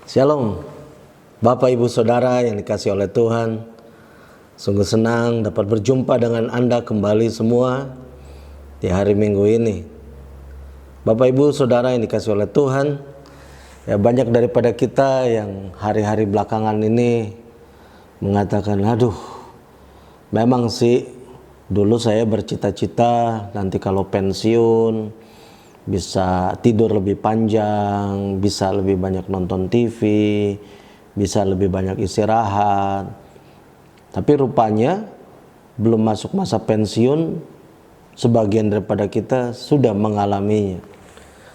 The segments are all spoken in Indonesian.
Shalom, Bapak Ibu Saudara yang dikasihi oleh Tuhan. Sungguh senang dapat berjumpa dengan Anda kembali semua di hari Minggu ini. Bapak Ibu Saudara yang dikasihi oleh Tuhan, ya banyak daripada kita yang hari-hari belakangan ini mengatakan, aduh, memang sih dulu saya bercita-cita nanti kalau pensiun bisa tidur lebih panjang, bisa lebih banyak nonton TV, bisa lebih banyak istirahat. Tapi rupanya belum masuk masa pensiun, sebagian daripada kita sudah mengalaminya.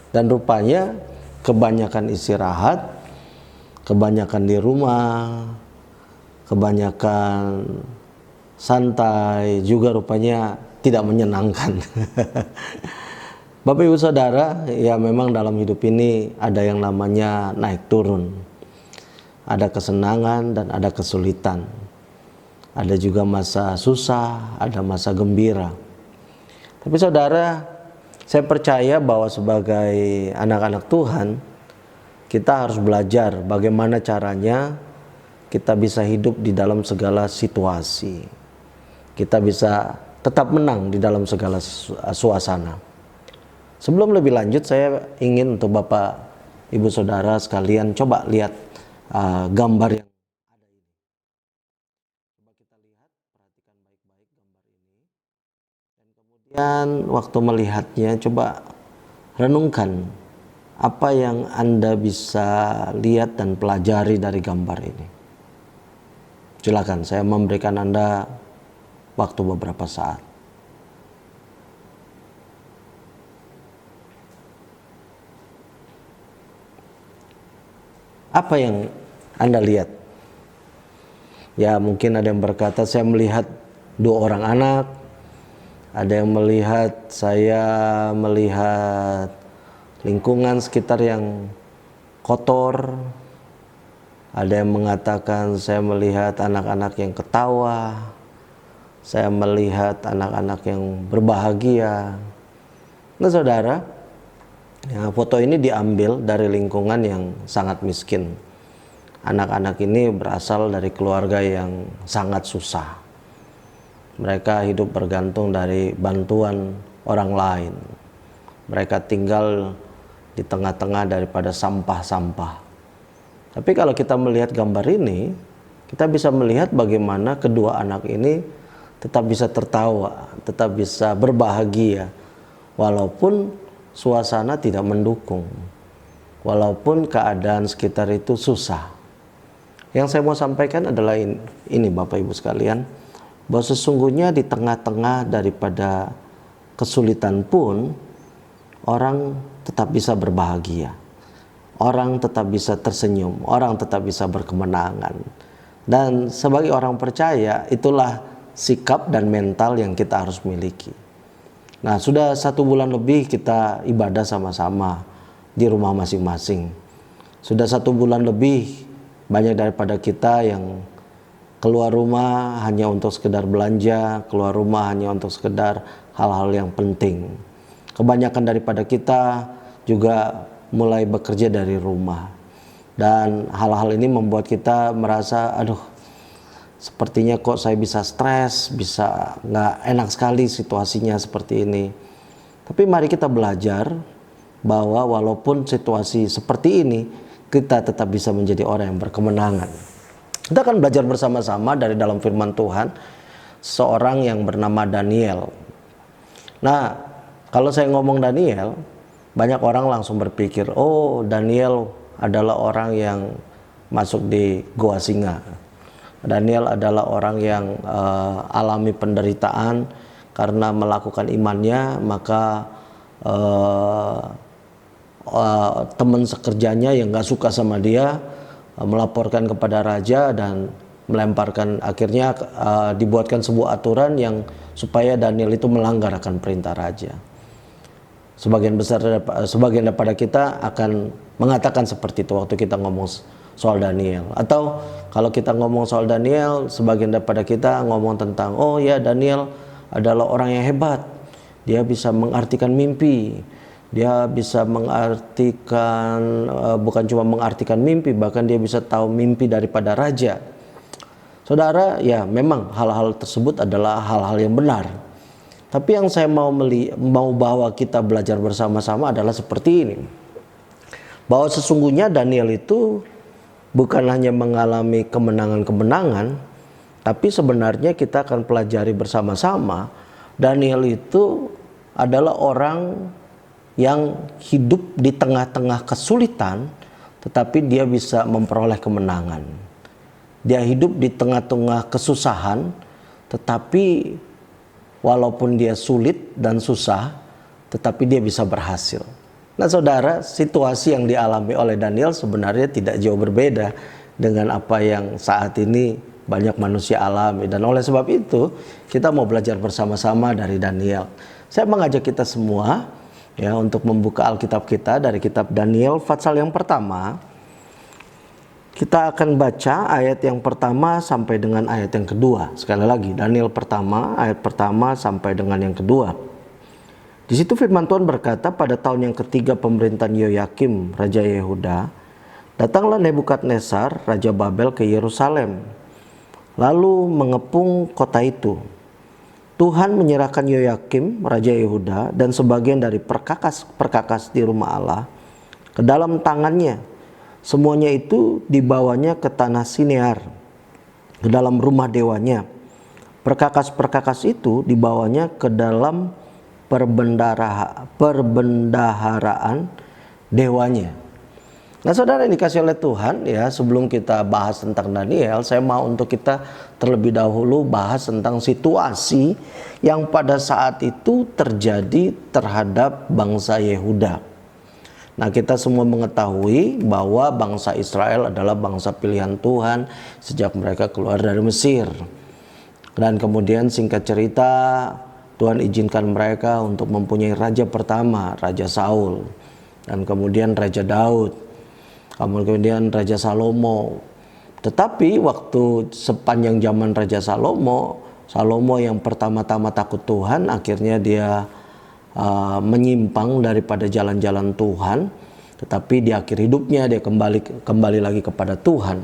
Dan rupanya kebanyakan istirahat, kebanyakan di rumah, kebanyakan santai juga rupanya tidak menyenangkan. Bapak Ibu Saudara, ya memang dalam hidup ini ada yang namanya naik turun. Ada kesenangan dan ada kesulitan. Ada juga masa susah, ada masa gembira. Tapi saudara, saya percaya bahwa sebagai anak-anak Tuhan, kita harus belajar bagaimana caranya kita bisa hidup di dalam segala situasi. Kita bisa tetap menang di dalam segala suasana. Sebelum lebih lanjut, saya ingin untuk Bapak, Ibu, Saudara sekalian coba lihat gambar yang ada ini. Coba kita lihat, perhatikan baik-baik gambar ini. Dan kemudian waktu melihatnya, coba renungkan apa yang Anda bisa lihat dan pelajari dari gambar ini. Silakan, saya memberikan Anda waktu beberapa saat. Apa yang Anda lihat? Ya mungkin ada yang berkata saya melihat 2 orang anak. Ada yang melihat saya melihat lingkungan sekitar yang kotor. Ada yang mengatakan saya melihat anak-anak yang ketawa. Saya melihat anak-anak yang berbahagia. Nah saudara, ya, foto ini diambil dari lingkungan yang sangat miskin. Anak-anak ini berasal dari keluarga yang sangat susah. Mereka hidup bergantung dari bantuan orang lain. Mereka tinggal di tengah-tengah daripada sampah-sampah. Tapi kalau kita melihat gambar ini, kita bisa melihat bagaimana kedua anak ini tetap bisa tertawa, tetap bisa berbahagia, walaupun suasana tidak mendukung, walaupun keadaan sekitar itu susah. Yang saya mau sampaikan adalah ini Bapak Ibu sekalian, bahwa sesungguhnya di tengah-tengah daripada kesulitan pun orang tetap bisa berbahagia, orang tetap bisa tersenyum, orang tetap bisa berkemenangan. Dan sebagai orang percaya, itulah sikap dan mental yang kita harus miliki. Nah, sudah 1 bulan lebih kita ibadah sama-sama di rumah masing-masing. Sudah 1 bulan lebih banyak daripada kita yang keluar rumah hanya untuk sekedar belanja, keluar rumah hanya untuk sekedar hal-hal yang penting. Kebanyakan daripada kita juga mulai bekerja dari rumah. Dan hal-hal ini membuat kita merasa, aduh, sepertinya kok saya bisa stres, bisa nggak enak sekali situasinya seperti ini. Tapi mari kita belajar bahwa walaupun situasi seperti ini, kita tetap bisa menjadi orang yang berkemenangan. Kita akan belajar bersama-sama dari dalam firman Tuhan, seorang yang bernama Daniel. Nah, kalau saya ngomong Daniel, banyak orang langsung berpikir, oh Daniel adalah orang yang masuk di Goa Singa. Daniel adalah orang yang alami penderitaan karena melakukan imannya, maka teman sekerjanya yang gak suka sama dia melaporkan kepada raja dan melemparkan, akhirnya dibuatkan sebuah aturan yang supaya Daniel itu melanggar akan perintah raja. Sebagian daripada kita akan mengatakan seperti itu waktu kita ngomong soal Daniel. Atau kalau kita ngomong soal Daniel, sebagian daripada kita ngomong tentang, oh ya Daniel adalah orang yang hebat, dia bisa mengartikan mimpi, Dia bisa mengartikan, bukan cuma mengartikan mimpi, bahkan dia bisa tahu mimpi daripada raja. Saudara, ya memang hal-hal tersebut adalah hal-hal yang benar. Tapi yang saya mau bawa kita belajar bersama-sama adalah seperti ini. Bahwa sesungguhnya Daniel itu bukan hanya mengalami kemenangan-kemenangan, tapi sebenarnya kita akan pelajari bersama-sama, Daniel itu adalah orang yang hidup di tengah-tengah kesulitan, tetapi dia bisa memperoleh kemenangan. Dia hidup di tengah-tengah kesusahan, tetapi walaupun dia sulit dan susah, tetapi dia bisa berhasil. Nah saudara, situasi yang dialami oleh Daniel sebenarnya tidak jauh berbeda dengan apa yang saat ini banyak manusia alami. Dan oleh sebab itu, kita mau belajar bersama-sama dari Daniel. Saya mengajak kita semua ya untuk membuka Alkitab kita dari kitab Daniel pasal yang pertama. Kita akan baca ayat yang pertama sampai dengan ayat yang kedua. Sekali lagi, Daniel pertama, ayat pertama sampai dengan yang kedua. Di situ firman Tuhan berkata, pada tahun yang ketiga pemerintahan Yoyakim, Raja Yehuda, datanglah Nebukadnezar, Raja Babel ke Yerusalem, lalu mengepung kota itu. Tuhan menyerahkan Yoyakim, Raja Yehuda, dan sebagian dari perkakas di rumah Allah ke dalam tangannya. Semuanya itu dibawanya ke tanah Sinear, ke dalam rumah dewanya. Perkakas-perkakas itu dibawanya ke dalam perbendaharaan dewanya. Nah saudara, yang dikasih oleh Tuhan, ya sebelum kita bahas tentang Daniel, saya mau untuk kita terlebih dahulu bahas tentang situasi yang pada saat itu terjadi terhadap bangsa Yehuda. Nah kita semua mengetahui bahwa bangsa Israel adalah bangsa pilihan Tuhan sejak mereka keluar dari Mesir. Dan kemudian singkat cerita, Tuhan izinkan mereka untuk mempunyai raja pertama, Raja Saul. Dan kemudian Raja Daud. Kemudian Raja Salomo. Tetapi waktu sepanjang zaman Raja Salomo yang pertama-tama takut Tuhan, akhirnya dia menyimpang daripada jalan-jalan Tuhan. Tetapi di akhir hidupnya dia kembali lagi kepada Tuhan.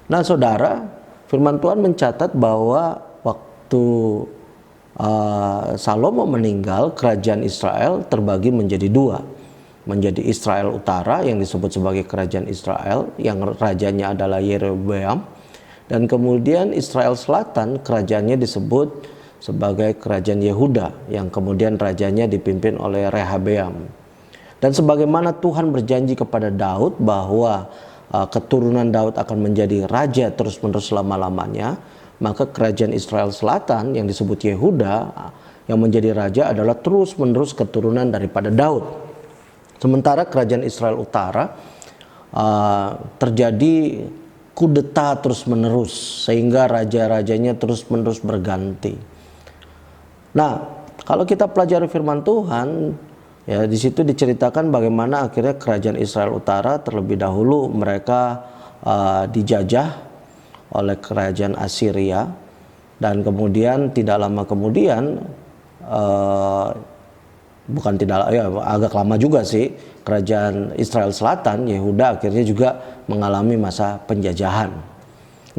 Nah saudara, firman Tuhan mencatat bahwa waktu Salomo meninggal, kerajaan Israel terbagi menjadi dua. Menjadi Israel Utara yang disebut sebagai kerajaan Israel, yang rajanya adalah Yerobeam, dan kemudian Israel Selatan kerajaannya disebut sebagai kerajaan Yehuda, yang kemudian rajanya dipimpin oleh Rehabeam. Dan sebagaimana Tuhan berjanji kepada Daud bahwa keturunan Daud akan menjadi raja terus-menerus selama-lamanya, maka kerajaan Israel Selatan yang disebut Yehuda yang menjadi raja adalah terus-menerus keturunan daripada Daud. Sementara kerajaan Israel Utara terjadi kudeta terus-menerus sehingga raja-rajanya terus-menerus berganti. Nah, kalau kita pelajari firman Tuhan, ya di situ diceritakan bagaimana akhirnya kerajaan Israel Utara terlebih dahulu mereka dijajah oleh kerajaan Assyria, dan kemudian tidak lama kemudian agak lama juga sih, kerajaan Israel Selatan, Yehuda, akhirnya juga mengalami masa penjajahan.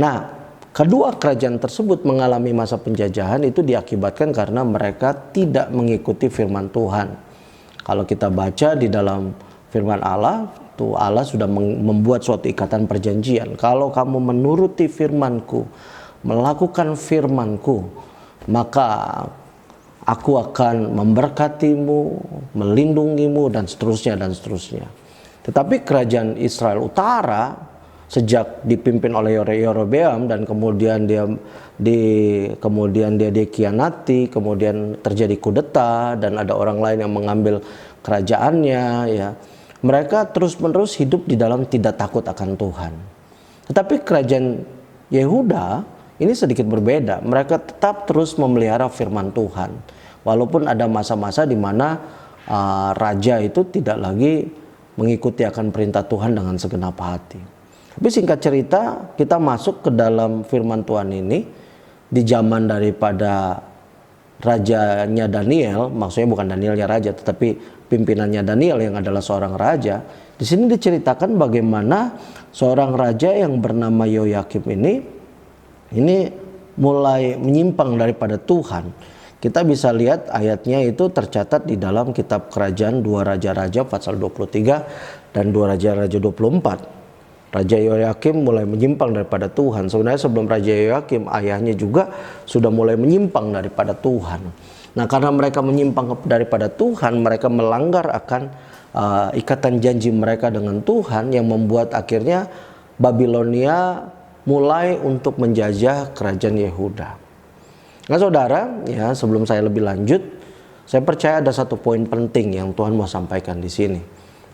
Nah, kedua kerajaan tersebut mengalami masa penjajahan itu diakibatkan karena mereka tidak mengikuti firman Tuhan. Kalau kita baca di dalam firman Allah, tuh Allah sudah membuat suatu ikatan perjanjian. Kalau kamu menuruti firman-Ku, melakukan firman-Ku, maka Aku akan memberkatimu, melindungimu, dan seterusnya dan seterusnya. Tetapi kerajaan Israel Utara sejak dipimpin oleh Yerobeam dan kemudian dia dikhianati, kemudian terjadi kudeta dan ada orang lain yang mengambil kerajaannya, ya. Mereka terus-menerus hidup di dalam tidak takut akan Tuhan. Tetapi kerajaan Yehuda ini sedikit berbeda. Mereka tetap terus memelihara firman Tuhan. Walaupun ada masa-masa di mana raja itu tidak lagi mengikuti akan perintah Tuhan dengan segenap hati. Tapi singkat cerita, kita masuk ke dalam firman Tuhan ini di zaman daripada rajanya Daniel, maksudnya bukan Danielnya raja, tetapi pimpinannya Daniel yang adalah seorang raja. Di sini diceritakan bagaimana seorang raja yang bernama Yoyakim ini mulai menyimpang daripada Tuhan. Kita bisa lihat ayatnya itu tercatat di dalam kitab Kerajaan 2 Raja-Raja pasal 23 dan 2 Raja-Raja 24. Raja Yoyakim mulai menyimpang daripada Tuhan. Sebenarnya sebelum Raja Yoyakim, ayahnya juga sudah mulai menyimpang daripada Tuhan. Nah, karena mereka menyimpang daripada Tuhan, mereka melanggar akan ikatan janji mereka dengan Tuhan, yang membuat akhirnya Babilonia mulai untuk menjajah kerajaan Yehuda. Nah, saudara, ya, sebelum saya lebih lanjut, saya percaya ada satu poin penting yang Tuhan mau sampaikan di sini.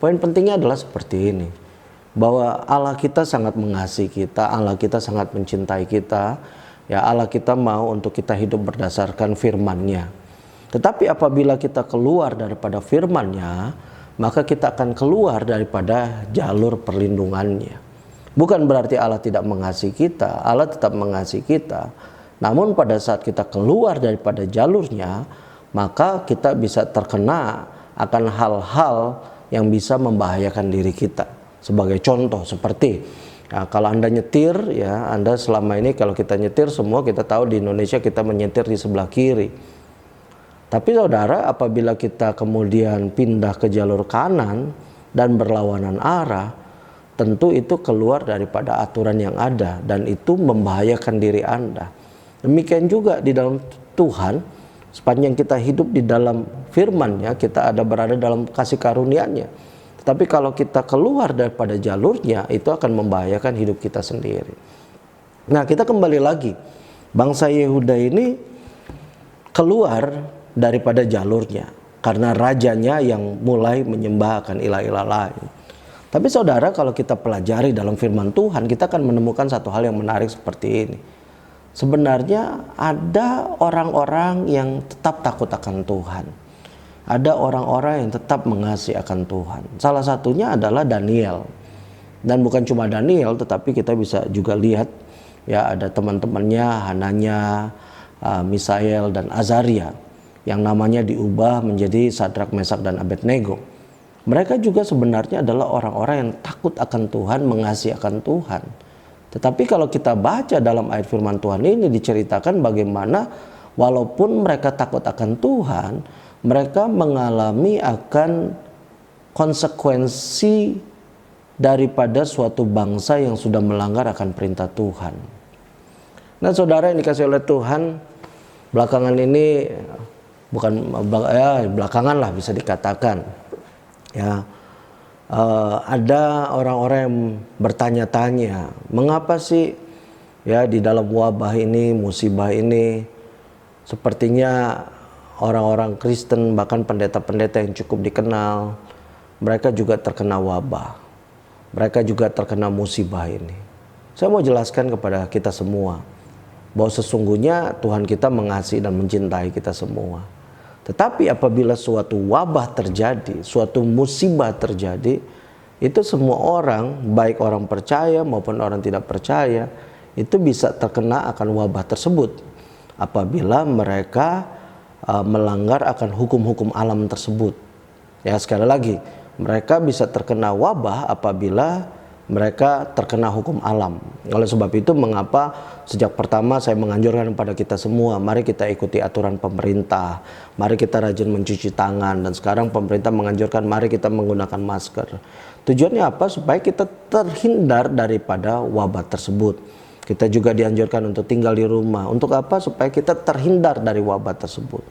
Poin pentingnya adalah seperti ini, bahwa Allah kita sangat mengasihi kita, Allah kita sangat mencintai kita, ya, Allah kita mau untuk kita hidup berdasarkan firman-Nya. Tetapi apabila kita keluar daripada firman-Nya, maka kita akan keluar daripada jalur perlindungannya. Bukan berarti Allah tidak mengasihi kita, Allah tetap mengasihi kita. Namun pada saat kita keluar daripada jalurnya, maka kita bisa terkena akan hal-hal yang bisa membahayakan diri kita. Sebagai contoh seperti, ya, kalau Anda nyetir, ya, Anda selama ini kalau kita nyetir, semua kita tahu di Indonesia kita menyetir di sebelah kiri. Tapi saudara, apabila kita kemudian pindah ke jalur kanan dan berlawanan arah, tentu itu keluar daripada aturan yang ada dan itu membahayakan diri Anda. Demikian juga di dalam Tuhan, sepanjang kita hidup di dalam firman-Nya, kita ada berada dalam kasih karunia-Nya. Tapi kalau kita keluar daripada jalurnya, itu akan membahayakan hidup kita sendiri. Nah, kita kembali lagi. Bangsa Yehuda ini keluar daripada jalurnya karena rajanya yang mulai menyembah akan ilah-ilah lain. Tapi saudara, kalau kita pelajari dalam firman Tuhan, kita akan menemukan satu hal yang menarik seperti ini. Sebenarnya ada orang-orang yang tetap takut akan Tuhan. Ada orang-orang yang tetap mengasihi akan Tuhan. Salah satunya adalah Daniel. Dan bukan cuma Daniel, tetapi kita bisa juga lihat, ya, ada teman-temannya, Hananya, Misael, dan Azaria, yang namanya diubah menjadi Sadrak, Mesak, dan Abednego. Mereka juga sebenarnya adalah orang-orang yang takut akan Tuhan, mengasihi akan Tuhan. Tetapi kalau kita baca dalam ayat firman Tuhan ini, diceritakan bagaimana walaupun mereka takut akan Tuhan, mereka mengalami akan konsekuensi daripada suatu bangsa yang sudah melanggar akan perintah Tuhan. Nah, saudara yang dikasih oleh Tuhan, belakangan ini belakangan lah bisa dikatakan, ya, ada orang-orang yang bertanya-tanya, mengapa sih, ya, di dalam wabah ini, musibah ini, sepertinya orang-orang Kristen, bahkan pendeta-pendeta yang cukup dikenal, mereka juga terkena wabah. Mereka juga terkena musibah ini. Saya mau jelaskan kepada kita semua bahwa sesungguhnya Tuhan kita mengasihi dan mencintai kita semua. Tetapi apabila suatu wabah terjadi, suatu musibah terjadi, itu semua orang, baik orang percaya maupun orang tidak percaya, itu bisa terkena akan wabah tersebut apabila mereka melanggar akan hukum-hukum alam tersebut. Ya, sekali lagi, mereka bisa terkena wabah apabila mereka terkena hukum alam. Oleh sebab itu, mengapa sejak pertama saya menganjurkan kepada kita semua, mari kita ikuti aturan pemerintah, mari kita rajin mencuci tangan, dan sekarang pemerintah menganjurkan mari kita menggunakan masker. Tujuannya apa? Supaya kita terhindar daripada wabah tersebut. Kita juga dianjurkan untuk tinggal di rumah. Untuk apa? Supaya kita terhindar dari wabah tersebut.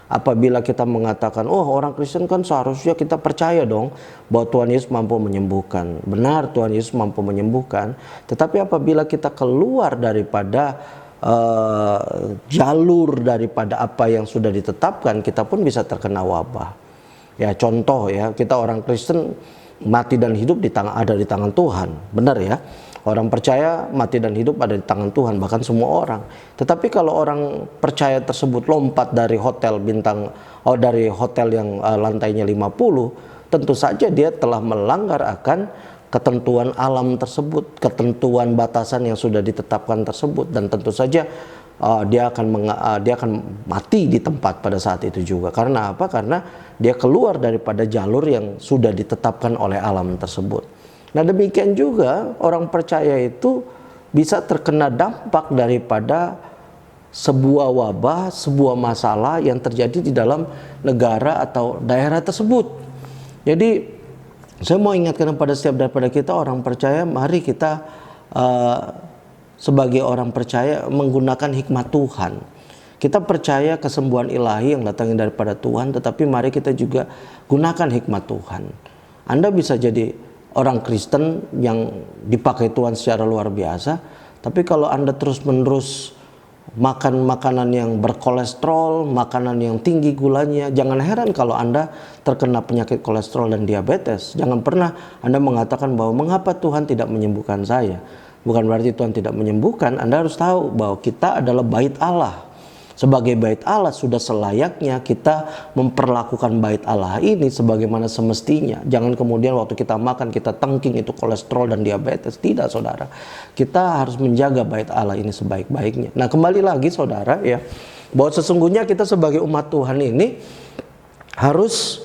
Apabila kita mengatakan, oh, orang Kristen kan seharusnya kita percaya dong bahwa Tuhan Yesus mampu menyembuhkan. Benar, Tuhan Yesus mampu menyembuhkan. Tetapi apabila kita keluar daripada jalur daripada apa yang sudah ditetapkan, kita pun bisa terkena wabah. Ya, contoh, ya, kita orang Kristen mati dan hidup ada di tangan Tuhan. Benar, ya. Orang percaya mati dan hidup ada di tangan Tuhan, bahkan semua orang. Tetapi kalau orang percaya tersebut lompat dari hotel dari hotel yang lantainya 50, tentu saja dia telah melanggar akan ketentuan alam tersebut, ketentuan batasan yang sudah ditetapkan tersebut, dan tentu saja dia akan mati di tempat pada saat itu juga. Karena apa? Karena dia keluar daripada jalur yang sudah ditetapkan oleh alam tersebut. Nah, demikian juga orang percaya itu bisa terkena dampak daripada sebuah wabah, sebuah masalah yang terjadi di dalam negara atau daerah tersebut. Jadi saya mau ingatkan kepada setiap daripada kita orang percaya, mari kita sebagai orang percaya menggunakan hikmat Tuhan. Kita percaya kesembuhan ilahi yang datangnya daripada Tuhan, tetapi mari kita juga gunakan hikmat Tuhan. Anda bisa jadi orang Kristen yang dipakai Tuhan secara luar biasa, tapi kalau Anda terus-menerus makan makanan yang berkolesterol, makanan yang tinggi gulanya, jangan heran kalau Anda terkena penyakit kolesterol dan diabetes. Jangan pernah Anda mengatakan bahwa mengapa Tuhan tidak menyembuhkan saya. Bukan berarti Tuhan tidak menyembuhkan. Anda harus tahu bahwa kita adalah bait Allah. Sebagai bait Allah sudah selayaknya kita memperlakukan bait Allah ini sebagaimana semestinya. Jangan kemudian waktu kita makan kita tengking itu kolesterol dan diabetes. Tidak, saudara. Kita harus menjaga bait Allah ini sebaik-baiknya. Nah, kembali lagi saudara ya, bahwa sesungguhnya kita sebagai umat Tuhan ini harus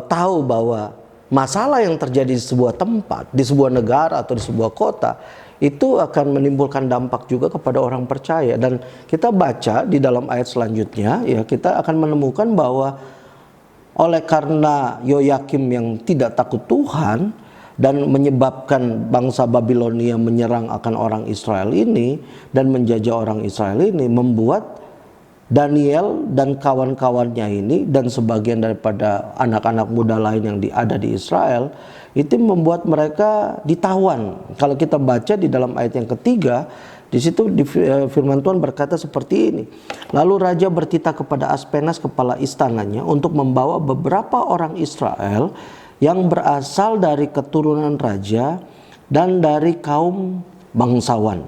tahu bahwa masalah yang terjadi di sebuah tempat, di sebuah negara atau di sebuah kota itu akan menimbulkan dampak juga kepada orang percaya. Dan kita baca di dalam ayat selanjutnya ya, kita akan menemukan bahwa oleh karena Yoyakim yang tidak takut Tuhan dan menyebabkan bangsa Babilonia menyerang akan orang Israel ini dan menjajah orang Israel ini, membuat Daniel dan kawan-kawannya ini dan sebagian daripada anak-anak muda lain yang ada di Israel itu membuat mereka ditawan. Kalau kita baca di dalam ayat yang ketiga, di situ firman Tuhan berkata seperti ini. Lalu raja bertitah kepada Aspenas kepala istananya untuk membawa beberapa orang Israel yang berasal dari keturunan raja dan dari kaum bangsawan,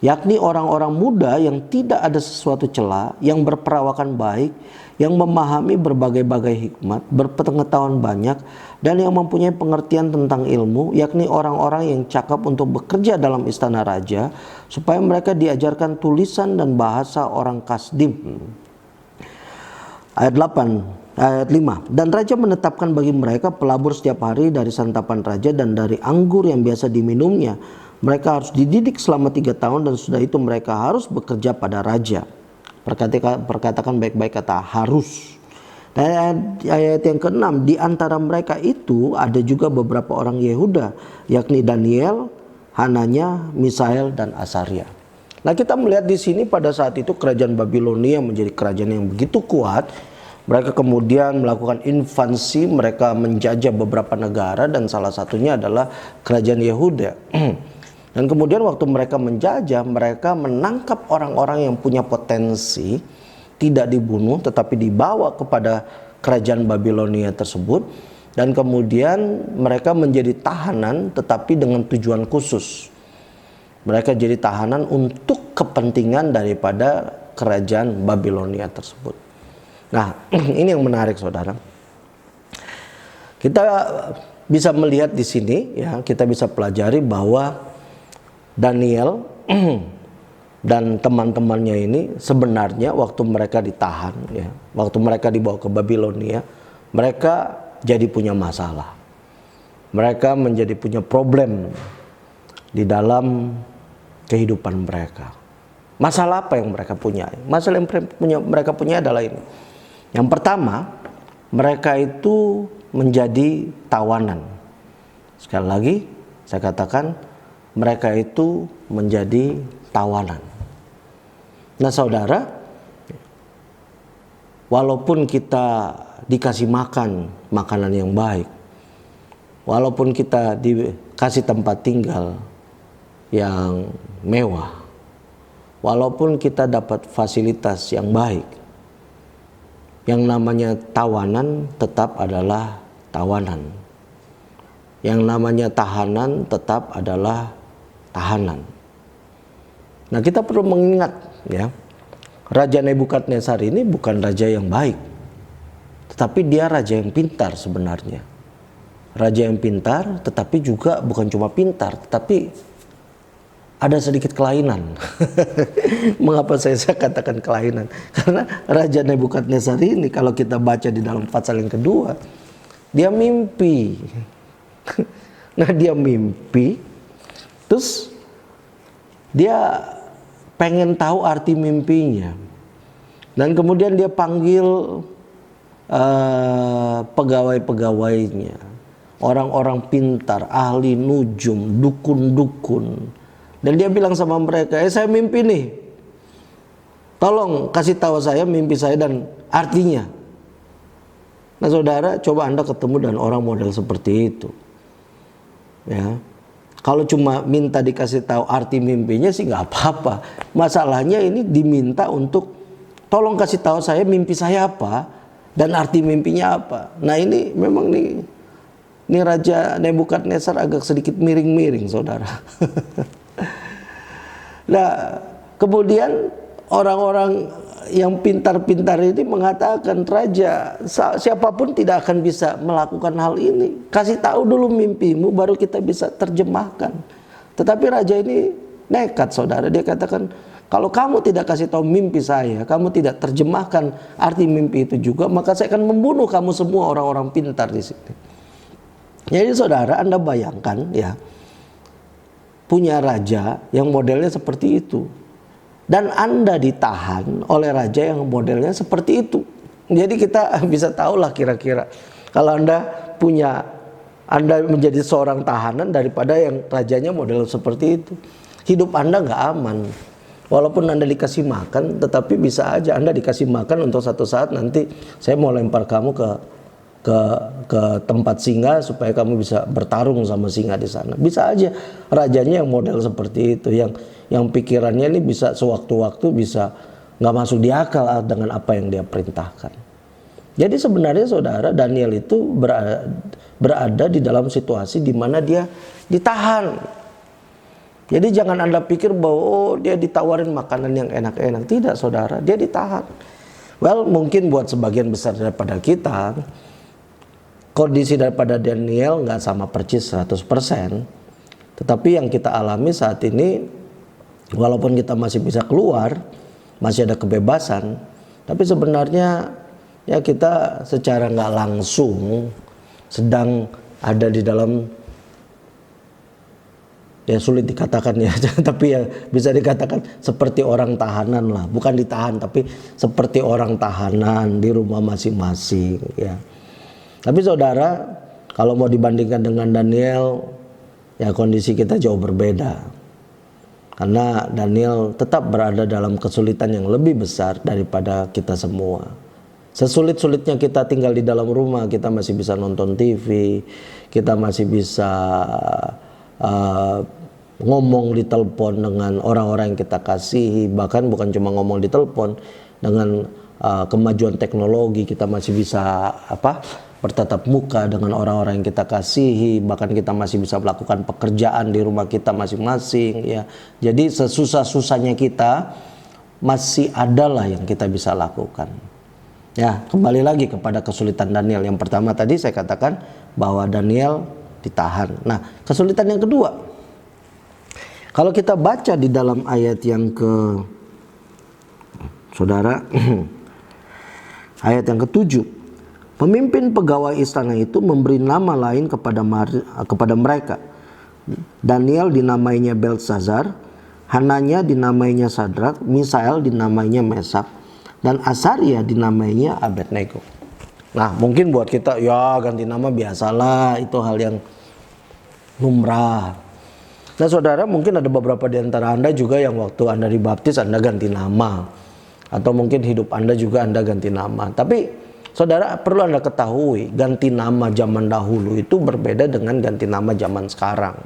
yakni orang-orang muda yang tidak ada sesuatu cela, yang berperawakan baik, yang memahami berbagai-bagai hikmat, berpengetahuan banyak, dan yang mempunyai pengertian tentang ilmu, yakni orang-orang yang cakap untuk bekerja dalam istana raja, supaya mereka diajarkan tulisan dan bahasa orang Kasdim. Ayat 5. Dan raja menetapkan bagi mereka pelabur setiap hari dari santapan raja dan dari anggur yang biasa diminumnya. Mereka harus dididik selama 3 tahun dan sudah itu mereka harus bekerja pada raja. Perkatakan baik-baik kata harus. Dan ayat yang ke-6, di antara mereka itu ada juga beberapa orang Yehuda, yakni Daniel, Hananya, Misael, dan Asaria. Nah, kita melihat di sini pada saat itu kerajaan Babilonia menjadi kerajaan yang begitu kuat. Mereka kemudian melakukan invasi, mereka menjajah beberapa negara dan salah satunya adalah kerajaan Yehuda. Dan kemudian waktu mereka menjajah, mereka menangkap orang-orang yang punya potensi, tidak dibunuh tetapi dibawa kepada kerajaan Babilonia tersebut. Dan kemudian mereka menjadi tahanan tetapi dengan tujuan khusus. Mereka jadi tahanan untuk kepentingan daripada kerajaan Babilonia tersebut. Nah, ini yang menarik saudara. Kita bisa melihat di sini ya, kita bisa pelajari bahwa Daniel dan teman-temannya ini sebenarnya waktu mereka ditahan ya, waktu mereka dibawa ke Babilonia, mereka jadi punya masalah. Mereka menjadi punya problem di dalam kehidupan mereka. Masalah apa yang mereka punya? Masalah yang mereka punya adalah ini. Yang pertama, mereka itu menjadi tawanan. Sekali lagi saya katakan, mereka itu menjadi tawanan. Nah saudara, walaupun kita dikasih makan makanan yang baik, walaupun kita dikasih tempat tinggal yang mewah, walaupun kita dapat fasilitas yang baik, yang namanya tawanan tetap adalah tawanan. Yang namanya tahanan tetap adalah tahanan. Nah, kita perlu mengingat ya, Raja Nebukadnezar ini bukan raja yang baik, tetapi dia raja yang pintar sebenarnya. Raja yang pintar, tetapi juga bukan cuma pintar, tetapi ada sedikit kelainan. Mengapa saya katakan kelainan? Karena Raja Nebukadnezar ini kalau kita baca di dalam pasal yang kedua, dia mimpi. Nah, dia mimpi, terus dia pengen tahu arti mimpinya. Dan kemudian dia panggil pegawai-pegawainya, orang-orang pintar, ahli nujum, dukun-dukun. Dan dia bilang sama mereka, saya mimpi nih, tolong kasih tahu saya mimpi saya dan artinya. Nah saudara, coba Anda ketemu dengan orang model seperti itu, ya. Kalau cuma minta dikasih tahu arti mimpinya sih nggak apa-apa. Masalahnya ini diminta untuk tolong kasih tahu saya mimpi saya apa dan arti mimpinya apa. Nah ini memang nih Raja Nebukadnezar agak sedikit miring-miring, saudara. Nah, kemudian orang-orang yang pintar-pintar ini mengatakan, Raja, siapapun tidak akan bisa melakukan hal ini. Kasih tahu dulu mimpimu, baru kita bisa terjemahkan. Tetapi raja ini nekat, saudara. Dia katakan, kalau kamu tidak kasih tahu mimpi saya, kamu tidak terjemahkan arti mimpi itu juga, maka saya akan membunuh kamu semua orang-orang pintar di sini. Jadi saudara, Anda bayangkan ya, punya raja yang modelnya seperti itu, dan Anda ditahan oleh raja yang modelnya seperti itu. Jadi kita bisa tahulah kira-kira kalau Anda menjadi seorang tahanan daripada yang rajanya model seperti itu, hidup Anda nggak aman. Walaupun Anda dikasih makan, tetapi bisa aja Anda dikasih makan untuk satu saat nanti saya mau lempar kamu ke tempat singa supaya kamu bisa bertarung sama singa di sana. Bisa aja rajanya yang model seperti itu, yang pikirannya ini bisa sewaktu-waktu bisa nggak masuk di akal dengan apa yang dia perintahkan. Jadi sebenarnya saudara, Daniel itu berada di dalam situasi di mana dia ditahan. Jadi jangan Anda pikir bahwa dia ditawarin makanan yang enak-enak. Tidak saudara, dia ditahan. Well, mungkin buat sebagian besar daripada kita, kondisi daripada Daniel nggak sama persis 100%. Tetapi yang kita alami saat ini, walaupun kita masih bisa keluar, masih ada kebebasan, tapi sebenarnya ya kita secara nggak langsung sedang ada di dalam, ya sulit dikatakan ya, tapi ya bisa dikatakan seperti orang tahanan lah. Bukan ditahan, tapi seperti orang tahanan di rumah masing-masing ya. Tapi saudara, kalau mau dibandingkan dengan Daniel, ya kondisi kita jauh berbeda. Karena Daniel tetap berada dalam kesulitan yang lebih besar daripada kita semua. Sesulit-sulitnya kita tinggal di dalam rumah, kita masih bisa nonton TV, kita masih bisa ngomong di telepon dengan orang-orang yang kita kasihi. Bahkan bukan cuma ngomong di telepon, dengan kemajuan teknologi kita masih bisa bertatap muka dengan orang-orang yang kita kasihi, bahkan kita masih bisa melakukan pekerjaan di rumah kita masing-masing ya. Jadi sesusah-susahnya kita masih adalah yang kita bisa lakukan. Ya, kembali lagi kepada kesulitan Daniel. Yang pertama tadi saya katakan bahwa Daniel ditahan. Nah, kesulitan yang kedua, kalau kita baca di dalam ayat yang saudara, ayat yang ke-7, pemimpin pegawai istana itu memberi nama lain kepada mereka. Daniel dinamainya Beltesazar, Hananya dinamainya Sadrak, Misael dinamainya Mesak, dan Asaria dinamainya Abednego. Nah, mungkin buat kita ya ganti nama biasalah, itu hal yang lumrah. Nah saudara, mungkin ada beberapa di antara Anda juga yang waktu Anda dibaptis Anda ganti nama, atau mungkin hidup Anda juga Anda ganti nama. Tapi saudara, perlu Anda ketahui, ganti nama zaman dahulu itu berbeda dengan ganti nama zaman sekarang.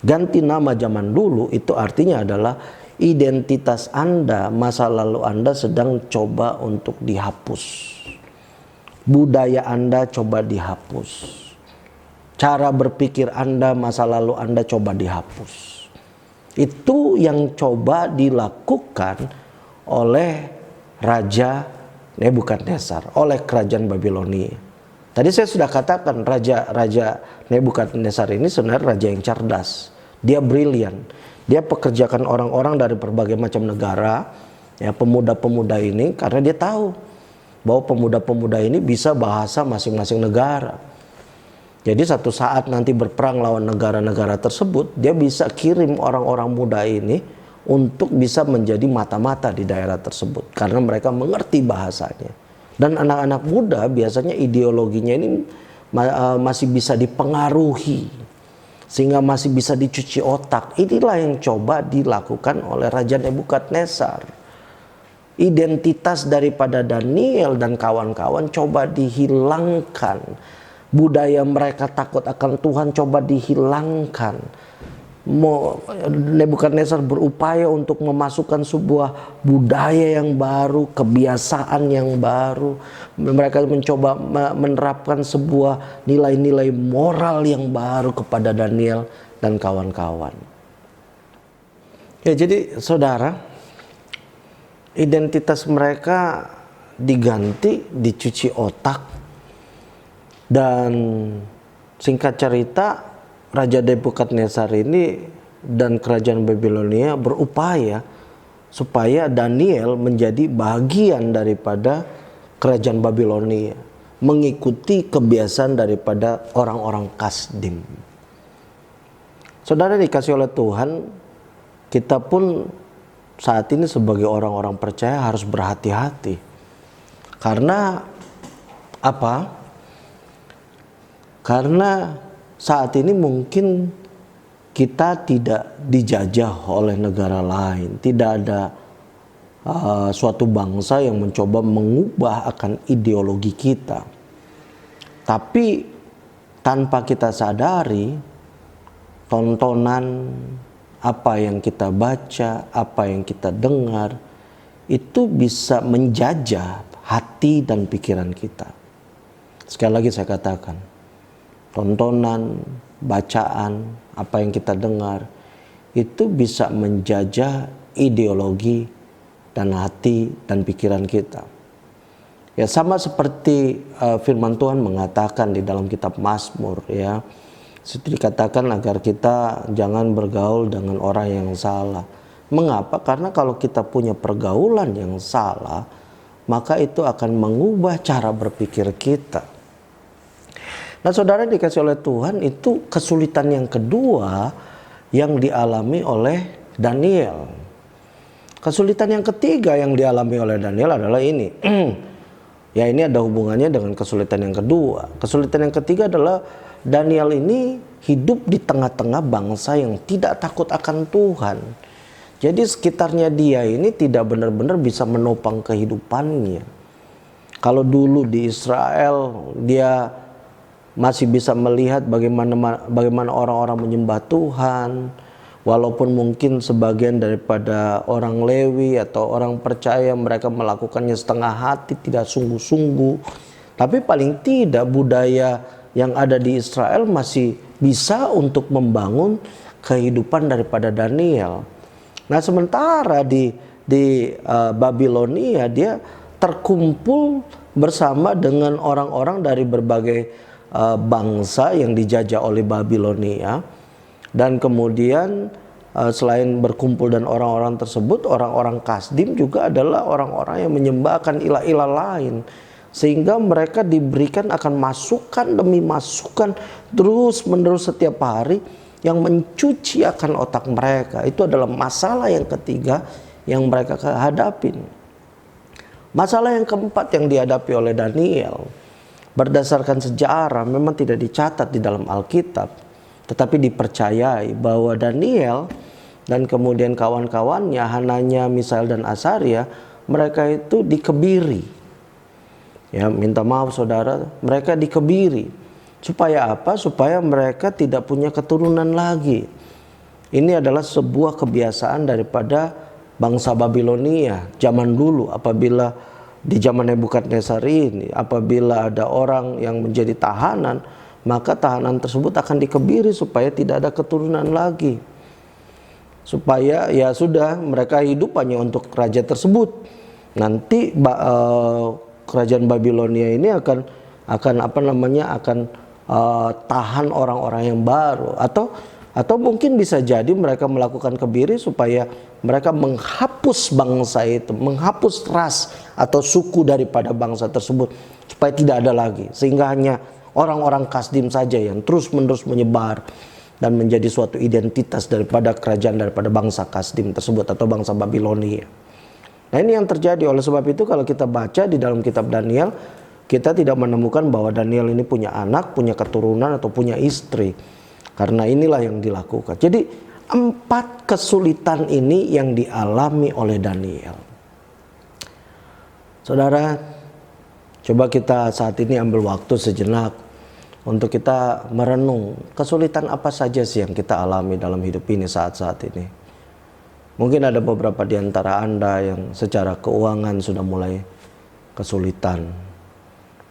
Ganti nama zaman dulu itu artinya adalah identitas Anda, masa lalu Anda sedang coba untuk dihapus. Budaya Anda coba dihapus. Cara berpikir Anda, masa lalu Anda coba dihapus. Itu yang coba dilakukan oleh Raja Nebukadnezar, oleh kerajaan Babilonia. Tadi saya sudah katakan Raja Nebukadnezar ini sebenarnya raja yang cerdas. Dia brilian. Dia pekerjakan orang-orang dari berbagai macam negara, ya, pemuda-pemuda ini, karena dia tahu bahwa pemuda-pemuda ini bisa bahasa masing-masing negara. Jadi satu saat nanti berperang lawan negara-negara tersebut, dia bisa kirim orang-orang muda ini untuk bisa menjadi mata-mata di daerah tersebut, karena mereka mengerti bahasanya. Dan anak-anak muda biasanya ideologinya ini masih bisa dipengaruhi, sehingga masih bisa dicuci otak. Inilah yang coba dilakukan oleh Raja Nebukadnezar. Identitas daripada Daniel dan kawan-kawan coba dihilangkan. Budaya mereka takut akan Tuhan coba dihilangkan. Nebukadnezar berupaya untuk memasukkan sebuah budaya yang baru, kebiasaan yang baru. Mereka mencoba menerapkan sebuah nilai-nilai moral yang baru kepada Daniel dan kawan-kawan. Ya, jadi saudara, identitas mereka diganti, dicuci otak. Dan singkat cerita, Raja Nebukadnezar ini dan kerajaan Babilonia berupaya supaya Daniel menjadi bagian daripada kerajaan Babilonia, mengikuti kebiasaan daripada orang-orang Kasdim. Saudara dikasih oleh Tuhan, kita pun saat ini sebagai orang-orang percaya harus berhati-hati. Karena apa? Karena saat ini mungkin kita tidak dijajah oleh negara lain. Tidak ada suatu bangsa yang mencoba mengubah akan ideologi kita. Tapi tanpa kita sadari, tontonan apa yang kita baca, apa yang kita dengar, itu bisa menjajah hati dan pikiran kita. Sekali lagi saya katakan, tontonan, bacaan, apa yang kita dengar, itu bisa menjajah ideologi dan hati dan pikiran kita. Ya, sama seperti firman Tuhan mengatakan di dalam kitab Mazmur, ya. Seperti dikatakan agar kita jangan bergaul dengan orang yang salah. Mengapa? Karena kalau kita punya pergaulan yang salah, maka itu akan mengubah cara berpikir kita. Nah, saudara dikasih oleh Tuhan, itu kesulitan yang kedua yang dialami oleh Daniel. Kesulitan yang ketiga yang dialami oleh Daniel adalah ini. Ya, ini ada hubungannya dengan kesulitan yang kedua. Kesulitan yang ketiga adalah Daniel ini hidup di tengah-tengah bangsa yang tidak takut akan Tuhan. Jadi sekitarnya dia ini tidak benar-benar bisa menopang kehidupannya. Kalau dulu di Israel dia masih bisa melihat bagaimana orang-orang menyembah Tuhan, walaupun mungkin sebagian daripada orang Lewi atau orang percaya mereka melakukannya setengah hati, tidak sungguh-sungguh. Tapi paling tidak budaya yang ada di Israel masih bisa untuk membangun kehidupan daripada Daniel. Nah, sementara di Babilonia dia terkumpul bersama dengan orang-orang dari berbagai bangsa yang dijajah oleh Babilonia, dan kemudian selain berkumpul dan orang-orang tersebut, orang-orang Kasdim juga adalah orang-orang yang menyembahkan ilah-ilah lain, sehingga mereka diberikan akan masukan demi masukan terus menerus setiap hari yang mencuci akan otak mereka. Itu adalah masalah yang ketiga yang mereka hadapin. Masalah yang keempat yang dihadapi oleh Daniel, berdasarkan sejarah memang tidak dicatat di dalam Alkitab, tetapi dipercayai bahwa Daniel dan kemudian kawan-kawannya, Hananya, Misael dan Asaria, mereka itu dikebiri. Ya, minta maaf saudara, mereka dikebiri. Supaya apa? Supaya mereka tidak punya keturunan lagi. Ini adalah sebuah kebiasaan daripada bangsa Babilonia zaman dulu. Apabila di zaman Nebukadnezar ini, apabila ada orang yang menjadi tahanan, maka tahanan tersebut akan dikebiri supaya tidak ada keturunan lagi. Supaya ya sudah, mereka hidup hanya untuk raja tersebut. Nanti kerajaan Babilonia ini akan tahan orang-orang yang baru, atau Atau mungkin bisa jadi mereka melakukan kebiri supaya mereka menghapus bangsa itu, menghapus ras atau suku daripada bangsa tersebut, supaya tidak ada lagi. Sehingga hanya orang-orang Kasdim saja yang terus-menerus menyebar dan menjadi suatu identitas daripada kerajaan, daripada bangsa Kasdim tersebut atau bangsa Babilonia. Nah, ini yang terjadi. Oleh sebab itu kalau kita baca di dalam kitab Daniel, kita tidak menemukan bahwa Daniel ini punya anak, punya keturunan atau punya istri. Karena inilah yang dilakukan. Jadi 4 kesulitan ini yang dialami oleh Daniel. Saudara, coba kita saat ini ambil waktu sejenak untuk kita merenung kesulitan apa saja sih yang kita alami dalam hidup ini saat-saat ini. Mungkin ada beberapa di antara Anda yang secara keuangan sudah mulai kesulitan.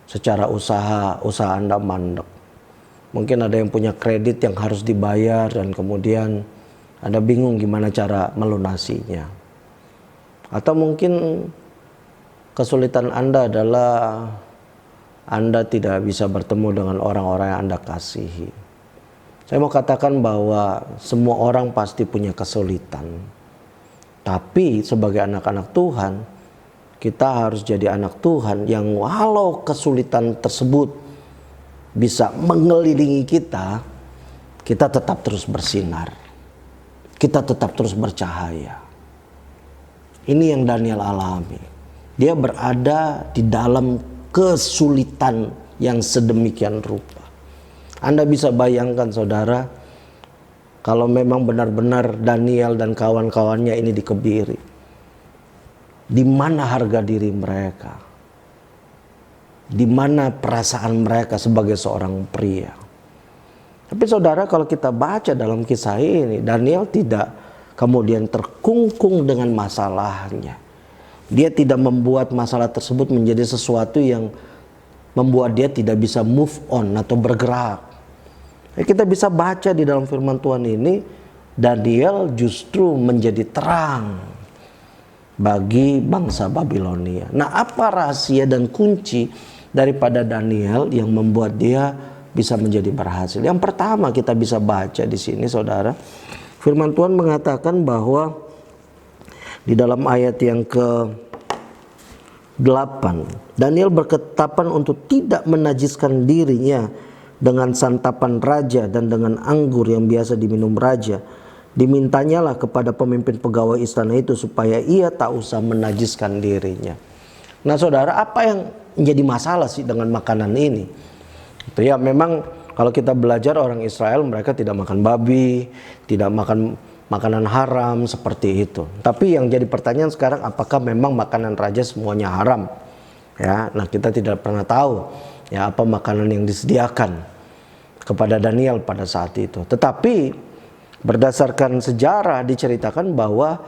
Secara usaha Anda mandek. Mungkin ada yang punya kredit yang harus dibayar dan kemudian Anda bingung gimana cara melunasinya. Atau mungkin kesulitan Anda adalah Anda tidak bisa bertemu dengan orang-orang yang Anda kasihi. Saya mau katakan bahwa semua orang pasti punya kesulitan. Tapi sebagai anak-anak Tuhan, kita harus jadi anak Tuhan yang walau kesulitan tersebut bisa mengelilingi kita, kita tetap terus bersinar. Kita tetap terus bercahaya. Ini yang Daniel alami. Dia berada di dalam kesulitan yang sedemikian rupa. Anda bisa bayangkan saudara, kalau memang benar-benar Daniel dan kawan-kawannya ini dikebiri, di mana harga diri mereka? Di mana perasaan mereka sebagai seorang pria? Tapi saudara, kalau kita baca dalam kisah ini, Daniel tidak kemudian terkungkung dengan masalahnya. Dia tidak membuat masalah tersebut menjadi sesuatu yang membuat dia tidak bisa move on atau bergerak. Kita bisa baca di dalam firman Tuhan ini, Daniel justru menjadi terang bagi bangsa Babilonia. Nah, apa rahasia dan kunci daripada Daniel yang membuat dia bisa menjadi berhasil? Yang pertama kita bisa baca di sini saudara, firman Tuhan mengatakan bahwa di dalam ayat yang ke-8, Daniel berketetapan untuk tidak menajiskan dirinya dengan santapan raja dan dengan anggur yang biasa diminum raja. Dimintanyalah kepada pemimpin pegawai istana itu supaya ia tak usah menajiskan dirinya. Nah saudara, apa yang menjadi masalah sih dengan makanan ini? Itu ya, memang kalau kita belajar orang Israel, mereka tidak makan babi, tidak makan makanan haram seperti itu. Tapi yang jadi pertanyaan sekarang, apakah memang makanan raja semuanya haram? Ya, nah kita tidak pernah tahu ya apa makanan yang disediakan kepada Daniel pada saat itu. Tetapi berdasarkan sejarah diceritakan bahwa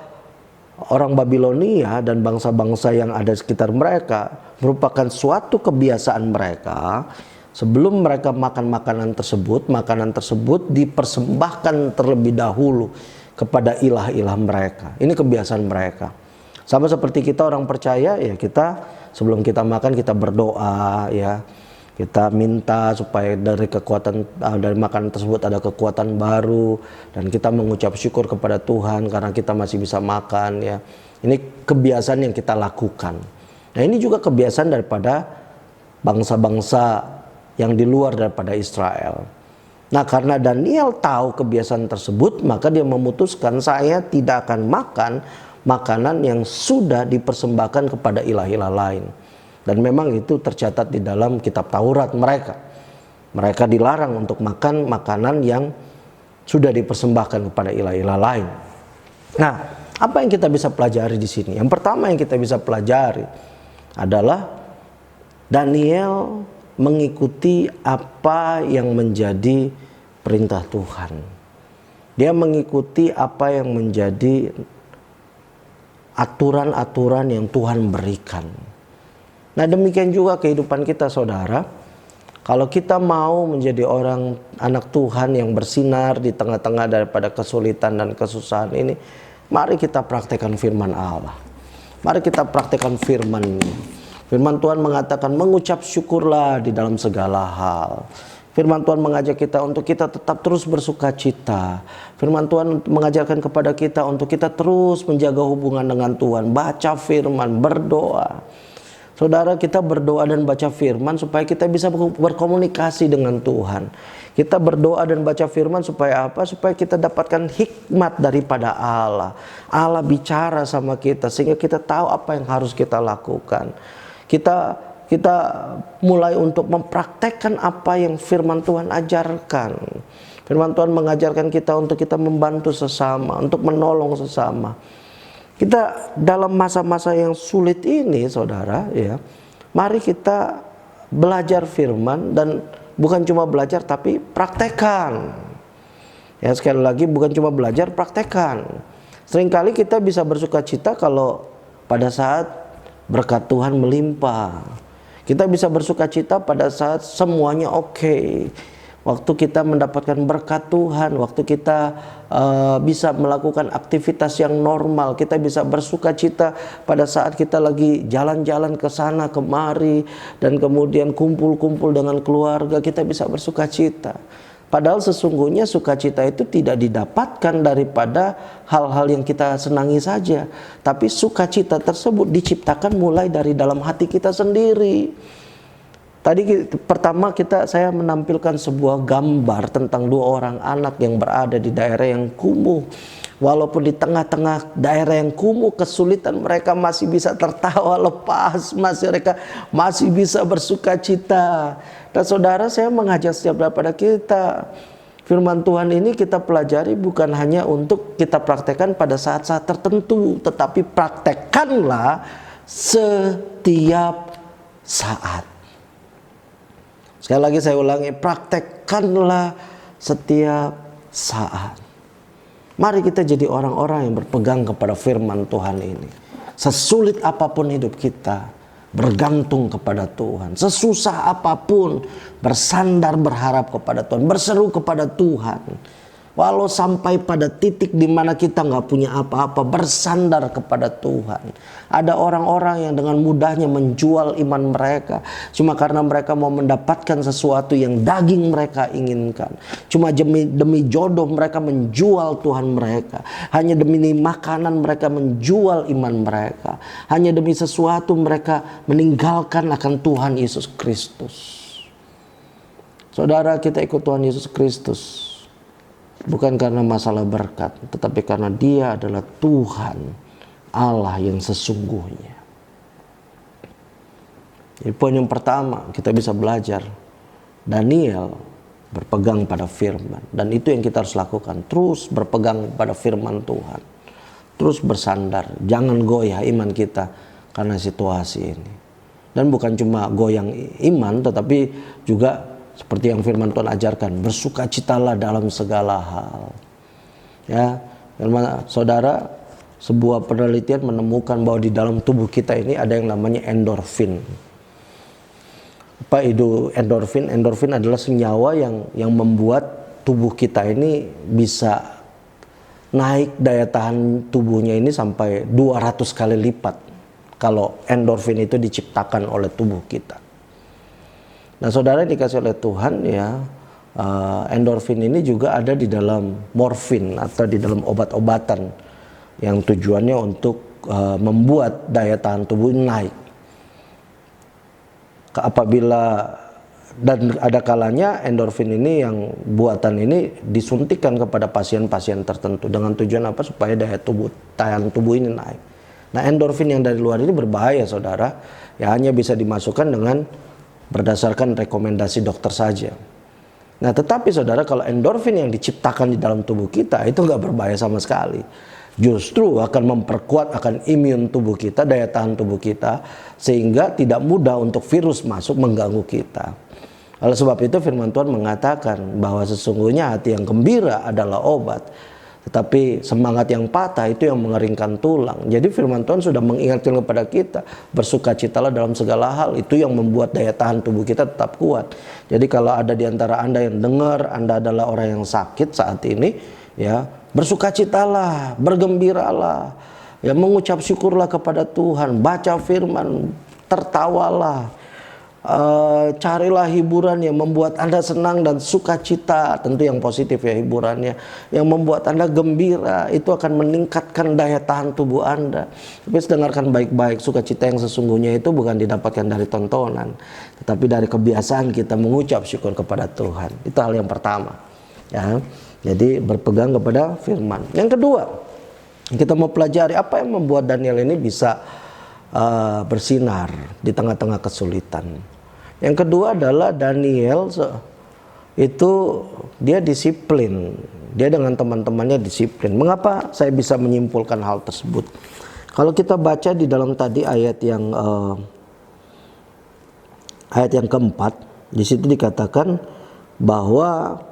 orang Babilonia dan bangsa-bangsa yang ada di sekitar mereka merupakan suatu kebiasaan mereka. Sebelum mereka makan makanan tersebut dipersembahkan terlebih dahulu kepada ilah-ilah mereka. Ini kebiasaan mereka. Sama seperti kita orang percaya, ya kita sebelum kita makan kita berdoa, ya kita minta supaya dari makanan tersebut ada kekuatan baru, dan kita mengucap syukur kepada Tuhan karena kita masih bisa makan, ya. Ini kebiasaan yang kita lakukan. Nah, ini juga kebiasaan daripada bangsa-bangsa yang di luar daripada Israel. Nah, karena Daniel tahu kebiasaan tersebut, maka dia memutuskan, saya tidak akan makan makanan yang sudah dipersembahkan kepada ilah-ilah lain. Dan memang itu tercatat di dalam kitab Taurat mereka. Mereka dilarang untuk makan makanan yang sudah dipersembahkan kepada ilah-ilah lain. Nah, apa yang kita bisa pelajari di sini? Yang pertama yang kita bisa pelajari adalah Daniel mengikuti apa yang menjadi perintah Tuhan. Dia mengikuti apa yang menjadi aturan-aturan yang Tuhan berikan. Nah, demikian juga kehidupan kita, saudara. Kalau kita mau menjadi orang anak Tuhan yang bersinar di tengah-tengah daripada kesulitan dan kesusahan ini, mari kita praktekkan firman Allah. Mari kita praktekkan firman ini. Firman Tuhan mengatakan mengucap syukurlah di dalam segala hal. Firman Tuhan mengajak kita untuk kita tetap terus bersuka cita. Firman Tuhan mengajarkan kepada kita untuk kita terus menjaga hubungan dengan Tuhan. Baca firman, berdoa. Saudara, kita berdoa dan baca firman supaya kita bisa berkomunikasi dengan Tuhan. Kita berdoa dan baca firman supaya apa? Supaya kita dapatkan hikmat daripada Allah. Allah bicara sama kita sehingga kita tahu apa yang harus kita lakukan. Kita mulai untuk mempraktekkan apa yang firman Tuhan ajarkan. Firman Tuhan mengajarkan kita untuk kita membantu sesama, untuk menolong sesama. Kita dalam masa-masa yang sulit ini, saudara, ya, mari kita belajar firman, dan bukan cuma belajar tapi praktekkan. Ya, sekali lagi, bukan cuma belajar, praktekkan. Seringkali kita bisa bersuka cita kalau pada saat berkat Tuhan melimpah. Kita bisa bersuka cita pada saat semuanya oke. Waktu kita mendapatkan berkat Tuhan, waktu kita bisa melakukan aktivitas yang normal, kita bisa bersuka cita pada saat kita lagi jalan-jalan ke sana kemari, dan kemudian kumpul-kumpul dengan keluarga, kita bisa bersuka cita. Padahal sesungguhnya sukacita itu tidak didapatkan daripada hal-hal yang kita senangi saja. Tapi sukacita tersebut diciptakan mulai dari dalam hati kita sendiri. Tadi pertama saya menampilkan sebuah gambar tentang dua orang anak yang berada di daerah yang kumuh. Walaupun di tengah-tengah daerah yang kumuh, kesulitan, mereka masih bisa tertawa lepas, mereka masih bisa bersuka cita. Dan saudara, saya mengajak setiap daripada kita, firman Tuhan ini kita pelajari bukan hanya untuk kita praktekkan pada saat-saat tertentu, tetapi praktekkanlah setiap saat. Sekali lagi saya ulangi, praktekkanlah setiap saat. Mari kita jadi orang-orang yang berpegang kepada firman Tuhan ini. Sesulit apapun hidup kita, bergantung kepada Tuhan. Sesusah apapun, bersandar berharap kepada Tuhan, berseru kepada Tuhan. Walau sampai pada titik di mana kita nggak punya apa-apa, bersandar kepada Tuhan. Ada orang-orang yang dengan mudahnya menjual iman mereka cuma karena mereka mau mendapatkan sesuatu yang daging mereka inginkan. Cuma demi jodoh mereka menjual Tuhan mereka. Hanya demi makanan mereka menjual iman mereka. Hanya demi sesuatu mereka meninggalkan akan Tuhan Yesus Kristus. Saudara, kita ikut Tuhan Yesus Kristus bukan karena masalah berkat, tetapi karena Dia adalah Tuhan Allah yang sesungguhnya. Jadi poin yang pertama kita bisa belajar, Daniel berpegang pada firman, dan itu yang kita harus lakukan, terus berpegang pada firman Tuhan, terus bersandar, jangan goyah iman kita karena situasi ini. Dan bukan cuma goyang iman, tetapi juga seperti yang firman Tuhan ajarkan, bersukacitalah dalam segala hal. Ya, saudara, sebuah penelitian menemukan bahwa di dalam tubuh kita ini ada yang namanya endorfin. Apa itu endorfin? Endorfin adalah senyawa yang membuat tubuh kita ini bisa naik daya tahan tubuhnya ini sampai 200 kali lipat kalau endorfin itu diciptakan oleh tubuh kita. Nah, saudara dikasih oleh Tuhan, ya, endorfin ini juga ada di dalam morfin atau di dalam obat-obatan yang tujuannya untuk membuat daya tahan tubuh naik. Apabila, dan ada kalanya endorfin ini yang buatan ini disuntikan kepada pasien-pasien tertentu dengan tujuan apa? Supaya daya tahan tubuh ini naik. Nah, endorfin yang dari luar ini berbahaya, saudara. Ya, hanya bisa dimasukkan dengan berdasarkan rekomendasi dokter saja. Nah, tetapi saudara, kalau endorfin yang diciptakan di dalam tubuh kita itu nggak berbahaya sama sekali. Justru akan memperkuat akan imun tubuh kita, daya tahan tubuh kita, sehingga tidak mudah untuk virus masuk mengganggu kita. Oleh sebab itu firman Tuhan mengatakan bahwa sesungguhnya hati yang gembira adalah obat, tetapi semangat yang patah itu yang mengeringkan tulang. Jadi firman Tuhan sudah mengingatkan kepada kita, bersukacitalah dalam segala hal. Itu yang membuat daya tahan tubuh kita tetap kuat. Jadi kalau ada di antara Anda yang dengar, Anda adalah orang yang sakit saat ini, ya, bersukacitalah, bergembiralah, ya, mengucap syukurlah kepada Tuhan, baca firman, tertawalah. Carilah hiburan yang membuat Anda senang dan sukacita, tentu yang positif ya hiburannya, yang membuat Anda gembira, itu akan meningkatkan daya tahan tubuh Anda. Tapi dengarkan baik-baik, sukacita yang sesungguhnya itu bukan didapatkan dari tontonan, tetapi dari kebiasaan kita mengucap syukur kepada Tuhan. Itu hal yang pertama ya. Jadi berpegang kepada firman. Yang kedua, kita mau pelajari apa yang membuat Daniel ini bisa bersinar di tengah-tengah kesulitan. Yang kedua adalah Daniel itu dia disiplin. Dia dengan teman-temannya disiplin. Mengapa saya bisa menyimpulkan hal tersebut? Kalau kita baca di dalam tadi ayat yang keempat, di situ dikatakan bahwa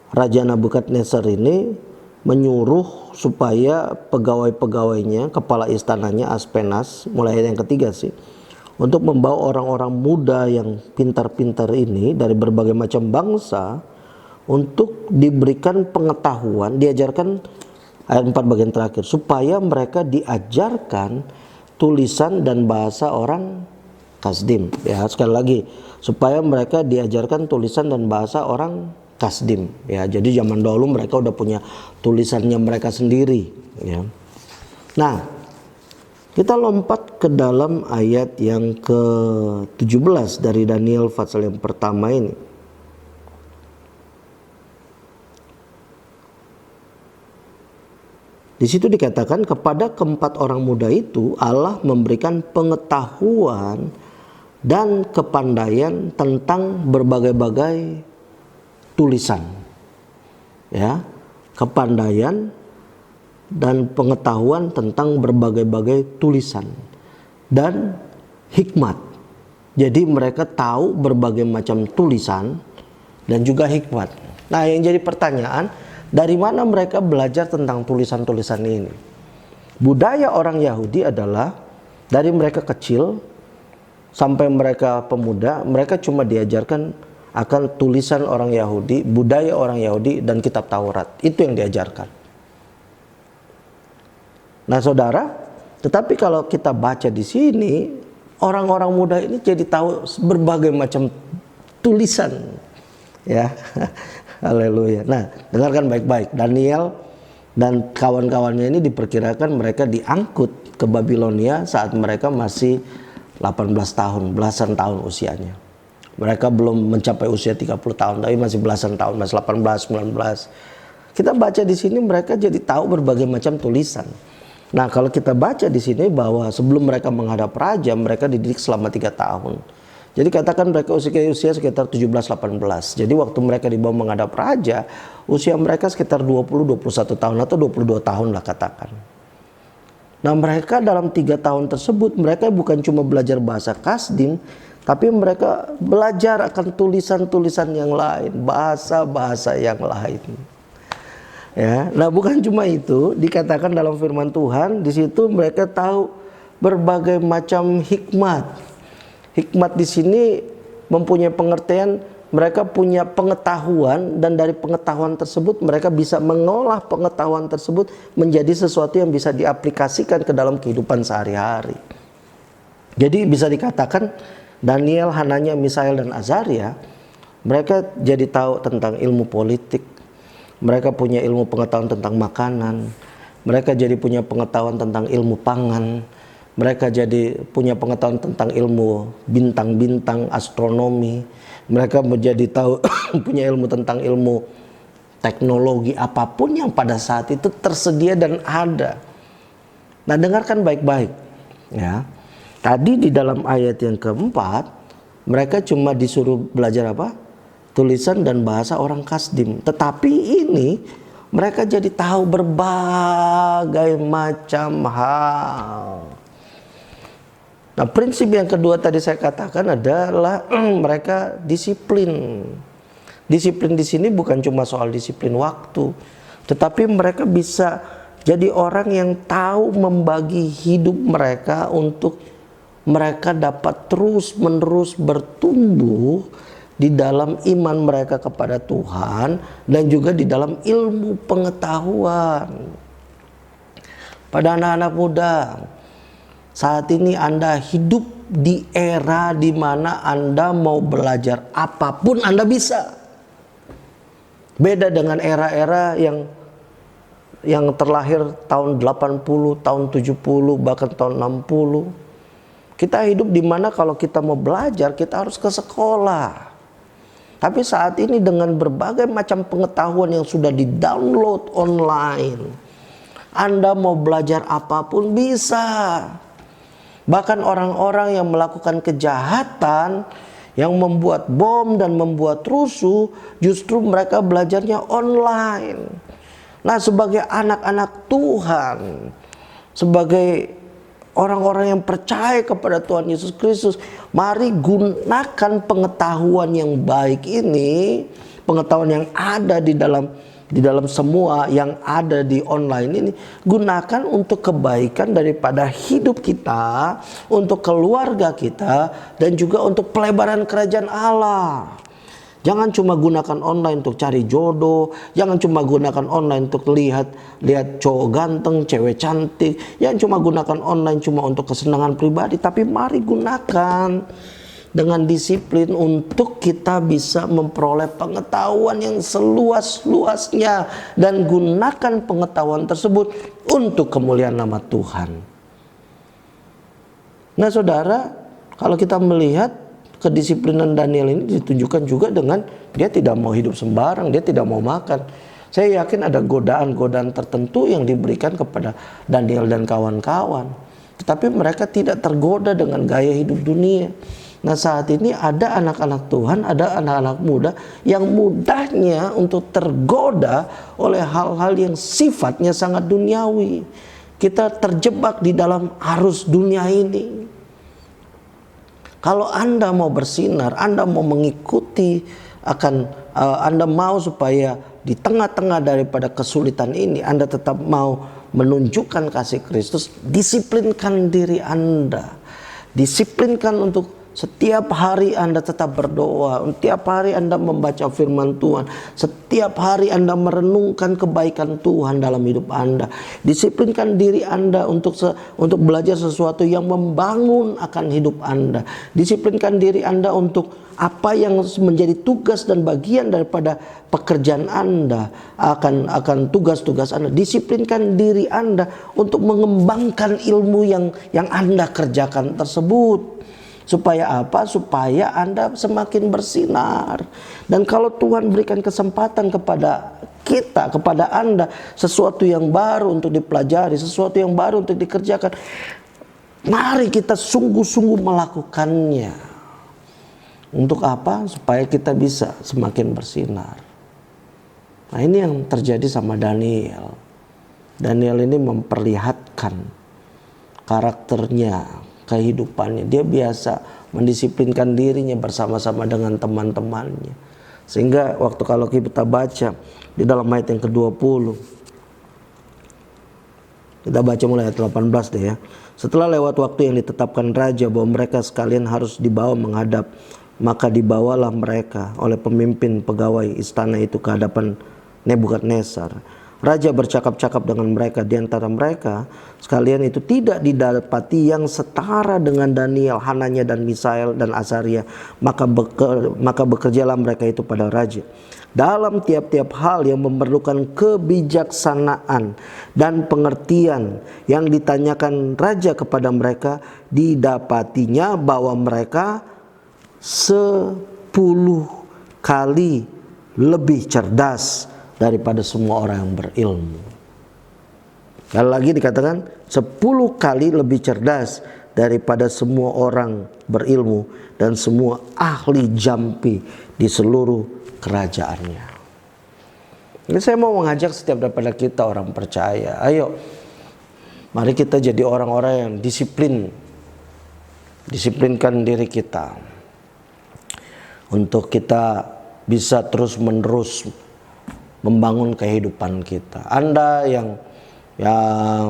Raja Nebukadnezar ini menyuruh supaya pegawai-pegawainya, kepala istananya Aspenas, mulai ayat yang ketiga sih, untuk membawa orang-orang muda yang pintar-pintar ini dari berbagai macam bangsa untuk diberikan pengetahuan, diajarkan ayat 4 bagian terakhir, supaya mereka diajarkan tulisan dan bahasa orang Kasdim. Ya, sekali lagi, supaya mereka diajarkan tulisan dan bahasa orang Kasdim. Ya, jadi zaman dahulu mereka udah punya tulisannya mereka sendiri. Ya. Nah, kita lompat ke dalam ayat yang ke-17 dari Daniel pasal yang pertama ini. Di situ dikatakan kepada keempat orang muda itu Allah memberikan pengetahuan dan kepandaian tentang berbagai-bagai tulisan. Ya, kepandaian dan pengetahuan tentang berbagai-bagai tulisan dan hikmat. Jadi mereka tahu berbagai macam tulisan dan juga hikmat. Nah, yang jadi pertanyaan, dari mana mereka belajar tentang tulisan-tulisan ini? Budaya orang Yahudi adalah dari mereka kecil sampai mereka pemuda, mereka cuma diajarkan akan tulisan orang Yahudi, budaya orang Yahudi dan kitab Taurat. Itu yang diajarkan. Nah, saudara, tetapi kalau kita baca di sini, orang-orang muda ini jadi tahu berbagai macam tulisan, ya, haleluya. Nah, dengarkan baik-baik, Daniel dan kawan-kawannya ini diperkirakan mereka diangkut ke Babilonia saat mereka masih 18 tahun, belasan tahun usianya. Mereka belum mencapai usia 30 tahun, tapi masih belasan tahun, masih 18, 19. Kita baca di sini mereka jadi tahu berbagai macam tulisan. Nah, kalau kita baca di sini bahwa sebelum mereka menghadap raja, mereka dididik selama 3 tahun. Jadi katakan mereka usia sekitar 17-18. Jadi waktu mereka dibawa menghadap raja, usia mereka sekitar 20-21 tahun atau 22 tahun lah katakan. Nah, mereka dalam 3 tahun tersebut, mereka bukan cuma belajar bahasa Kasdim, tapi mereka belajar akan tulisan-tulisan yang lain, bahasa-bahasa yang lain. Ya, nah bukan cuma itu, dikatakan dalam firman Tuhan, di situ mereka tahu berbagai macam hikmat. Hikmat di sini mempunyai pengertian, mereka punya pengetahuan dan dari pengetahuan tersebut mereka bisa mengolah pengetahuan tersebut menjadi sesuatu yang bisa diaplikasikan ke dalam kehidupan sehari-hari. Jadi bisa dikatakan Daniel, Hananya, Misael dan Azaria, mereka jadi tahu tentang ilmu politik. Mereka punya ilmu pengetahuan tentang makanan. Mereka jadi punya pengetahuan tentang ilmu pangan. Mereka jadi punya pengetahuan tentang ilmu bintang-bintang, astronomi. Mereka menjadi tahu punya ilmu tentang ilmu teknologi apapun yang pada saat itu tersedia dan ada. Nah, dengarkan baik-baik. Ya, tadi di dalam ayat yang keempat, mereka cuma disuruh belajar apa? Tulisan dan bahasa orang Kasdim. Tetapi ini mereka jadi tahu berbagai macam hal. Nah, prinsip yang kedua tadi saya katakan adalah mereka disiplin. Disiplin di sini bukan cuma soal disiplin waktu, tetapi mereka bisa jadi orang yang tahu membagi hidup mereka untuk mereka dapat terus-menerus bertumbuh di dalam iman mereka kepada Tuhan dan juga di dalam ilmu pengetahuan. Pada anak-anak muda, Saat ini Anda hidup di era di mana Anda mau belajar apapun Anda bisa. Beda dengan era-era yang terlahir tahun 80, tahun 70, bahkan tahun 60. Kita hidup di mana kalau kita mau belajar kita harus ke sekolah. Tapi saat ini dengan berbagai macam pengetahuan yang sudah di-download online, Anda mau belajar apapun bisa. Bahkan orang-orang yang melakukan kejahatan, yang membuat bom dan membuat rusuh, justru mereka belajarnya online. Nah, sebagai anak-anak Tuhan, sebagai orang-orang yang percaya kepada Tuhan Yesus Kristus, mari gunakan pengetahuan yang baik ini, pengetahuan yang ada di dalam semua yang ada di online ini, gunakan untuk kebaikan daripada hidup kita, untuk keluarga kita, dan juga untuk pelebaran kerajaan Allah. Jangan cuma gunakan online untuk cari jodoh, jangan cuma gunakan online untuk lihat cowok ganteng, cewek cantik, jangan cuma gunakan online cuma untuk kesenangan pribadi, tapi mari gunakan dengan disiplin untuk kita bisa memperoleh pengetahuan yang seluas-luasnya, dan gunakan pengetahuan tersebut untuk kemuliaan nama Tuhan. Nah, saudara, kalau kita melihat kedisiplinan Daniel ini ditunjukkan juga dengan dia tidak mau hidup sembarang, dia tidak mau makan. Saya yakin ada godaan-godaan tertentu yang diberikan kepada Daniel dan kawan-kawan, tetapi mereka tidak tergoda dengan gaya hidup dunia. Nah, saat ini ada anak-anak Tuhan, ada anak-anak muda yang mudahnya untuk tergoda oleh hal-hal yang sifatnya sangat duniawi. Kita terjebak di dalam arus dunia ini. Kalau Anda mau bersinar, Anda mau mengikuti Anda mau supaya di tengah-tengah daripada kesulitan ini Anda tetap mau menunjukkan kasih Kristus, disiplinkan diri Anda. Disiplinkan untuk setiap hari Anda tetap berdoa, setiap hari Anda membaca firman Tuhan, setiap hari Anda merenungkan kebaikan Tuhan dalam hidup Anda. Disiplinkan diri Anda untuk belajar sesuatu yang membangun akan hidup Anda. Disiplinkan diri Anda untuk apa yang menjadi tugas dan bagian daripada pekerjaan Anda, akan tugas-tugas Anda. Disiplinkan diri Anda untuk mengembangkan ilmu yang Anda kerjakan tersebut. Supaya apa? Supaya Anda semakin bersinar. Dan kalau Tuhan berikan kesempatan kepada kita, kepada Anda, sesuatu yang baru untuk dipelajari, sesuatu yang baru untuk dikerjakan, mari kita sungguh-sungguh melakukannya. Untuk apa? Supaya kita bisa semakin bersinar. Nah, ini yang terjadi sama Daniel. Daniel ini memperlihatkan karakternya, kehidupannya. Dia biasa mendisiplinkan dirinya bersama-sama dengan teman-temannya. Sehingga waktu kalau kita baca di dalam ayat yang ke-20, kita baca mulai ayat 18 deh ya. Setelah lewat waktu yang ditetapkan raja bahwa mereka sekalian harus dibawa menghadap, maka dibawalah mereka oleh pemimpin pegawai istana itu ke hadapan Nebukadnezar. Raja bercakap-cakap dengan mereka. Di antara mereka sekalian itu tidak didapati yang setara dengan Daniel, Hananya dan Misael dan Azaria. Maka bekerjalah mereka itu pada raja dalam tiap-tiap hal yang memerlukan kebijaksanaan dan pengertian yang ditanyakan raja kepada mereka. Didapatinya bahwa mereka 10 kali lebih cerdas daripada semua orang yang berilmu. Sekali lagi dikatakan 10 kali lebih cerdas daripada semua orang berilmu dan semua ahli jampi di seluruh kerajaannya. Ini saya mau mengajak setiap daripada kita orang percaya, ayo mari kita jadi orang-orang yang disiplinkan diri kita untuk kita bisa terus-menerus membangun kehidupan kita. Anda yang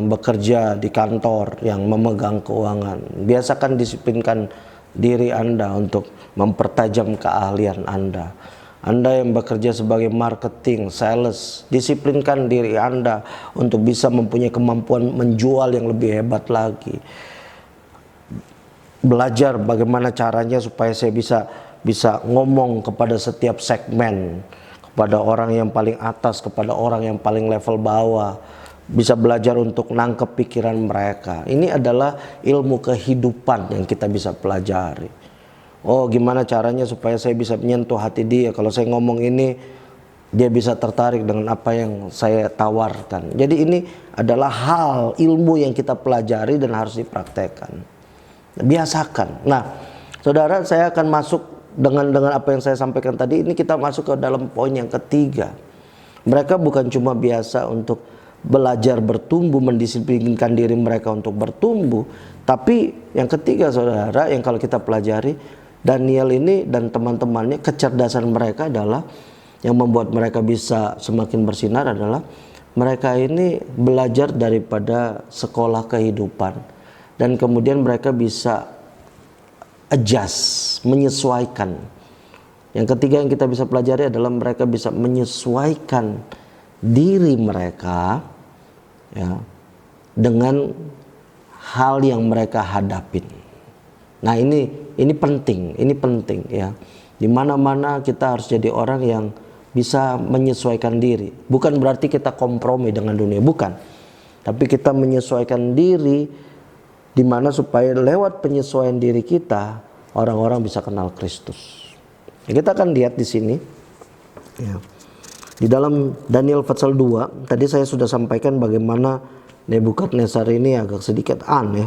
bekerja di kantor, yang memegang keuangan, biasakan disiplinkan diri Anda untuk mempertajam keahlian Anda. Anda yang bekerja sebagai marketing, sales, disiplinkan diri Anda untuk bisa mempunyai kemampuan menjual yang lebih hebat lagi. belajar bagaimana caranya supaya saya bisa ngomong kepada setiap segmen, kepada orang yang paling atas, kepada orang yang paling level bawah, bisa belajar untuk nangkep pikiran mereka. Ini adalah ilmu kehidupan yang kita bisa pelajari. Oh, gimana caranya supaya saya bisa menyentuh hati dia, kalau saya ngomong ini dia bisa tertarik dengan apa yang saya tawarkan. Jadi ini adalah hal ilmu yang kita pelajari dan harus dipraktekkan. Biasakan. Nah, saudara, saya akan masuk dengan apa yang saya sampaikan tadi. Ini kita masuk ke dalam poin yang ketiga. Mereka bukan cuma biasa untuk belajar bertumbuh, mendisiplinkan diri mereka untuk bertumbuh, tapi yang ketiga, saudara, yang kalau kita pelajari, Daniel ini dan teman-temannya, kecerdasan mereka adalah yang membuat mereka bisa semakin bersinar adalah mereka ini belajar daripada sekolah kehidupan, dan kemudian mereka bisa adjust, menyesuaikan. Yang ketiga yang kita bisa pelajari adalah mereka bisa menyesuaikan diri mereka, ya, dengan hal yang mereka hadapin. Nah, ini penting ya. Di mana-mana kita harus jadi orang yang bisa menyesuaikan diri. Bukan berarti kita kompromi dengan dunia, bukan. Tapi kita menyesuaikan diri di mana supaya lewat penyesuaian diri kita orang-orang bisa kenal Kristus. Ya, kita akan lihat di sini. Ya. Di dalam Daniel pasal 2, tadi saya sudah sampaikan bagaimana Nebukadnezar ini agak sedikit aneh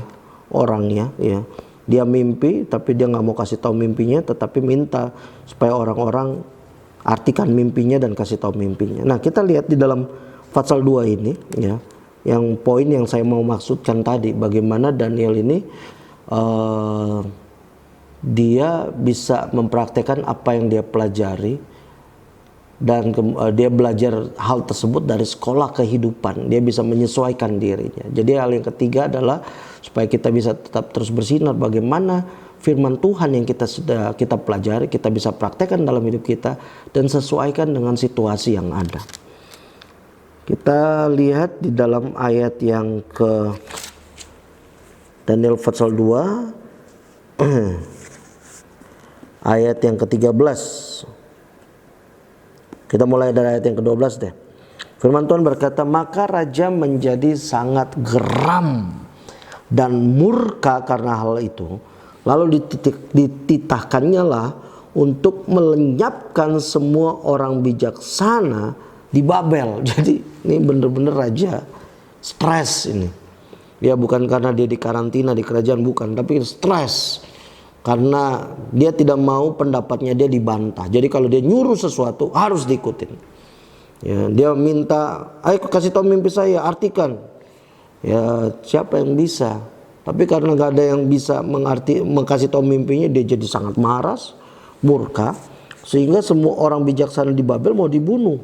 orangnya, ya. Dia mimpi tapi dia nggak mau kasih tahu mimpinya, tetapi minta supaya orang-orang artikan mimpinya dan kasih tahu mimpinya. Nah, kita lihat di dalam pasal 2 ini, ya, yang poin yang saya mau maksudkan tadi, bagaimana Daniel ini dia bisa mempraktekkan apa yang dia pelajari, dan dia belajar hal tersebut dari sekolah kehidupan. Dia bisa menyesuaikan dirinya. Jadi hal yang ketiga adalah supaya kita bisa tetap terus bersinar, bagaimana firman Tuhan yang kita pelajari kita bisa praktekkan dalam hidup kita dan sesuaikan dengan situasi yang ada. Kita lihat di dalam ayat yang ke Daniel pasal 2 ayat yang ke-13. Kita mulai dari ayat yang ke-12 deh. Firman Tuhan berkata, maka raja menjadi sangat geram dan murka karena hal itu. Lalu dititahkannya lah untuk melenyapkan semua orang bijaksana di Babel. Jadi ini benar-benar raja stres ini. Ya, bukan karena dia di karantina di kerajaan, bukan, tapi stres. Karena dia tidak mau pendapatnya dia dibantah. Jadi kalau dia nyuruh sesuatu harus diikutin. Ya, dia minta, ayo kasih tahu mimpi saya, artikan. Ya, siapa yang bisa? Tapi karena gak ada yang bisa mengkasih tahu mimpinya, dia jadi sangat marah, murka, sehingga semua orang bijaksana di Babel mau dibunuh.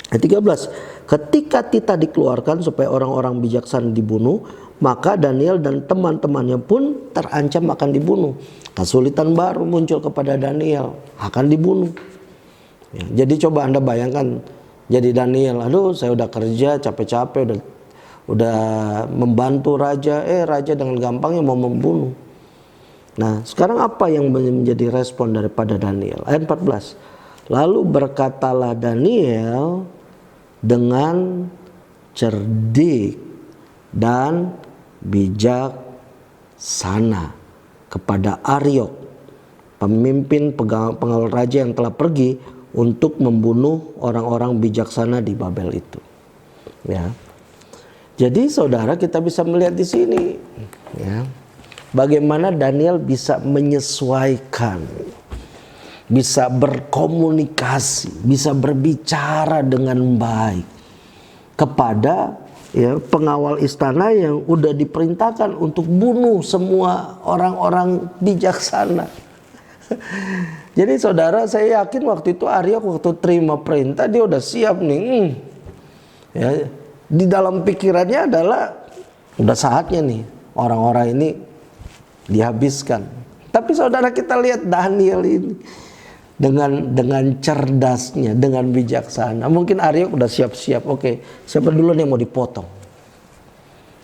Ayat 13, ketika titah dikeluarkan supaya orang-orang bijaksana dibunuh, maka Daniel dan teman-temannya pun terancam akan dibunuh. Kesulitan baru muncul kepada Daniel, akan dibunuh. Ya, jadi coba Anda bayangkan jadi Daniel, aduh saya udah kerja capek-capek, udah membantu raja, raja dengan gampangnya mau membunuh. Nah, sekarang apa yang menjadi respon daripada Daniel? Ayat 14. Lalu berkatalah Daniel dengan cerdik dan bijaksana kepada Ariok, pemimpin pengawal raja yang telah pergi untuk membunuh orang-orang bijaksana di Babel itu. Ya. Jadi saudara, kita bisa melihat di sini, ya, bagaimana Daniel bisa menyesuaikan, bisa berkomunikasi, bisa berbicara dengan baik kepada, ya, pengawal istana yang udah diperintahkan untuk bunuh semua orang-orang bijaksana. Jadi saudara, saya yakin waktu itu Ariok waktu terima perintah dia udah siap nih. Ya, di dalam pikirannya adalah udah saatnya nih orang-orang ini dihabiskan. Tapi saudara, kita lihat Daniel ini dengan cerdasnya, dengan bijaksana. Mungkin Ariok udah siap-siap. Oke, siapa duluan yang mau dipotong?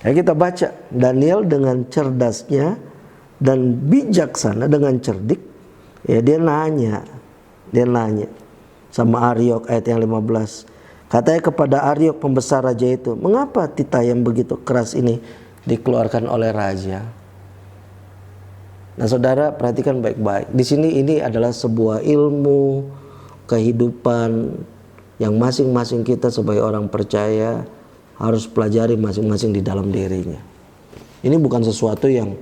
Ya, kita baca Daniel dengan cerdasnya dan bijaksana dengan cerdik, ya dia nanya sama Aryok ayat yang 15. Katanya kepada Aryok pembesar raja itu, mengapa titah yang begitu keras ini dikeluarkan oleh raja? Nah saudara perhatikan baik-baik. Di sini ini adalah sebuah ilmu kehidupan yang masing-masing kita sebagai orang percaya harus pelajari masing-masing di dalam dirinya. Ini bukan sesuatu yang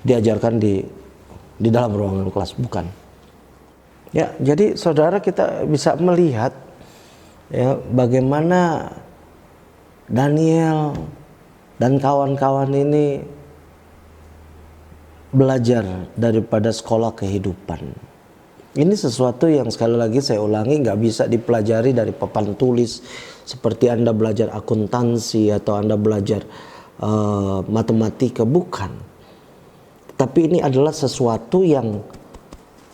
diajarkan di dalam ruangan kelas, bukan. Ya, jadi saudara kita bisa melihat ya bagaimana Daniel dan kawan-kawan ini belajar daripada sekolah kehidupan. Ini sesuatu yang sekali lagi saya ulangi nggak bisa dipelajari dari papan tulis seperti Anda belajar akuntansi atau Anda belajar matematika, bukan. Tapi ini adalah sesuatu yang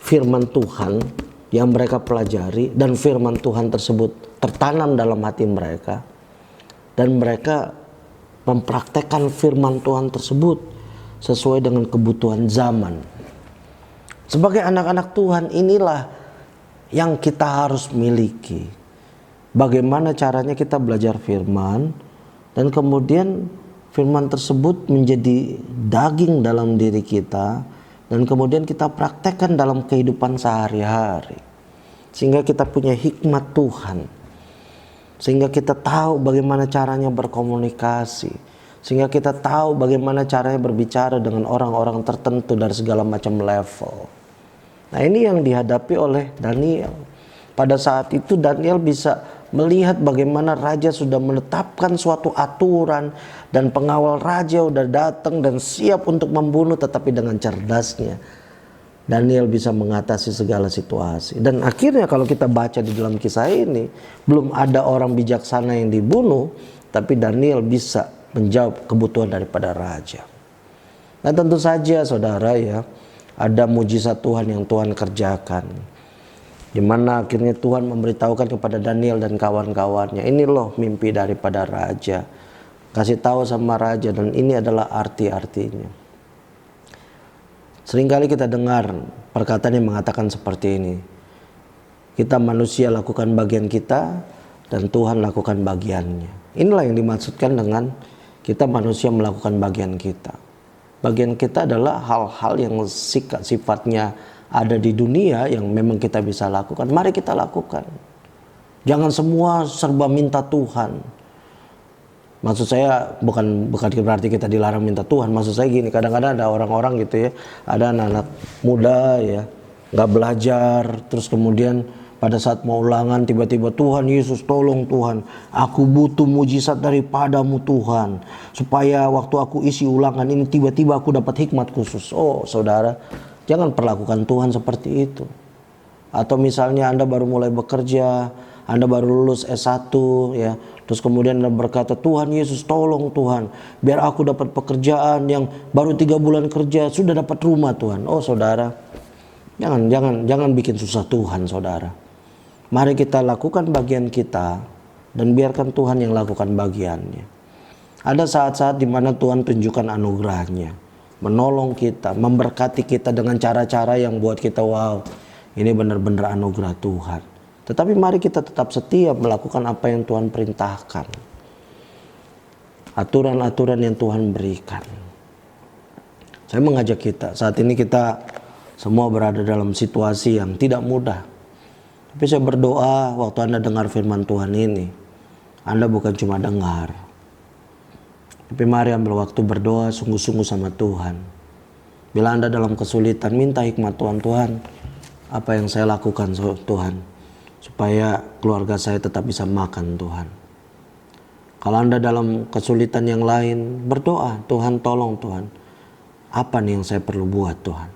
firman Tuhan yang mereka pelajari dan firman Tuhan tersebut tertanam dalam hati mereka dan mereka mempraktekkan firman Tuhan tersebut sesuai dengan kebutuhan zaman. Sebagai anak-anak Tuhan inilah yang kita harus miliki. Bagaimana caranya kita belajar firman dan kemudian firman tersebut menjadi daging dalam diri kita dan kemudian kita praktekkan dalam kehidupan sehari-hari. Sehingga kita punya hikmat Tuhan. Sehingga kita tahu bagaimana caranya berkomunikasi. Sehingga kita tahu bagaimana caranya berbicara dengan orang-orang tertentu dari segala macam level. Nah ini yang dihadapi oleh Daniel. Pada saat itu Daniel bisa melihat bagaimana raja sudah menetapkan suatu aturan dan pengawal raja sudah datang dan siap untuk membunuh, tetapi dengan cerdasnya Daniel bisa mengatasi segala situasi. Dan akhirnya kalau kita baca di dalam kisah ini, belum ada orang bijaksana yang dibunuh, tapi Daniel bisa menjawab kebutuhan daripada raja. Nah tentu saja saudara ya, ada mujizat Tuhan yang Tuhan kerjakan, di mana akhirnya Tuhan memberitahukan kepada Daniel dan kawan-kawannya, ini loh mimpi daripada raja, kasih tahu sama raja, dan ini adalah arti-artinya. Seringkali kita dengar perkataan yang mengatakan seperti ini, kita manusia lakukan bagian kita dan Tuhan lakukan bagiannya. Inilah yang dimaksudkan dengan kita manusia melakukan bagian kita. Bagian kita adalah hal-hal yang sifatnya ada di dunia yang memang kita bisa lakukan. Mari kita lakukan. Jangan semua serba minta Tuhan. Maksud saya bukan berarti kita dilarang minta Tuhan. Maksud saya gini, kadang-kadang ada orang-orang gitu ya, ada anak-anak muda ya, nggak belajar, terus kemudian pada saat mau ulangan tiba-tiba, Tuhan Yesus tolong Tuhan, aku butuh mujizat daripadamu Tuhan, supaya waktu aku isi ulangan ini tiba-tiba aku dapat hikmat khusus. Oh saudara, jangan perlakukan Tuhan seperti itu. Atau misalnya Anda baru mulai bekerja, Anda baru lulus S1 ya, terus kemudian Anda berkata, Tuhan Yesus tolong Tuhan, biar aku dapat pekerjaan yang baru 3 bulan kerja sudah dapat rumah Tuhan. Oh saudara, jangan bikin susah Tuhan saudara. Mari kita lakukan bagian kita dan biarkan Tuhan yang lakukan bagiannya. Ada saat-saat di mana Tuhan tunjukkan anugerahnya, menolong kita, memberkati kita dengan cara-cara yang buat kita wow, ini benar-benar anugerah Tuhan. Tetapi mari kita tetap setia melakukan apa yang Tuhan perintahkan, aturan-aturan yang Tuhan berikan. Saya mengajak kita, saat ini kita semua berada dalam situasi yang tidak mudah. Tapi saya berdoa waktu Anda dengar firman Tuhan ini, Anda bukan cuma dengar, tapi mari ambil waktu berdoa sungguh-sungguh sama Tuhan. Bila Anda dalam kesulitan, minta hikmat Tuhan. Tuhan, apa yang saya lakukan Tuhan, supaya keluarga saya tetap bisa makan Tuhan. Kalau Anda dalam kesulitan yang lain, berdoa, Tuhan tolong Tuhan, apa nih yang saya perlu buat Tuhan.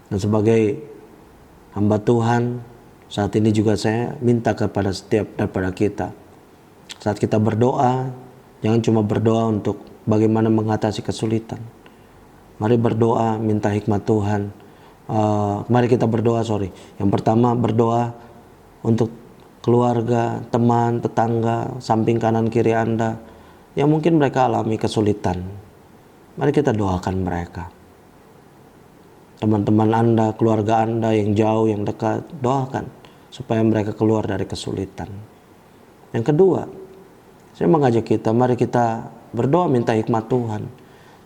Dan sebagai hamba Tuhan, saat ini juga saya minta kepada setiap daripada kita, saat kita berdoa, jangan cuma berdoa untuk bagaimana mengatasi kesulitan. Mari berdoa, minta hikmat Tuhan. Mari kita berdoa, Yang pertama berdoa untuk keluarga, teman, tetangga, samping kanan kiri Anda, yang mungkin mereka alami kesulitan. Mari kita doakan mereka. Teman-teman Anda, keluarga Anda yang jauh, yang dekat, doakan supaya mereka keluar dari kesulitan. Yang kedua, saya mengajak kita, mari kita berdoa minta hikmat Tuhan.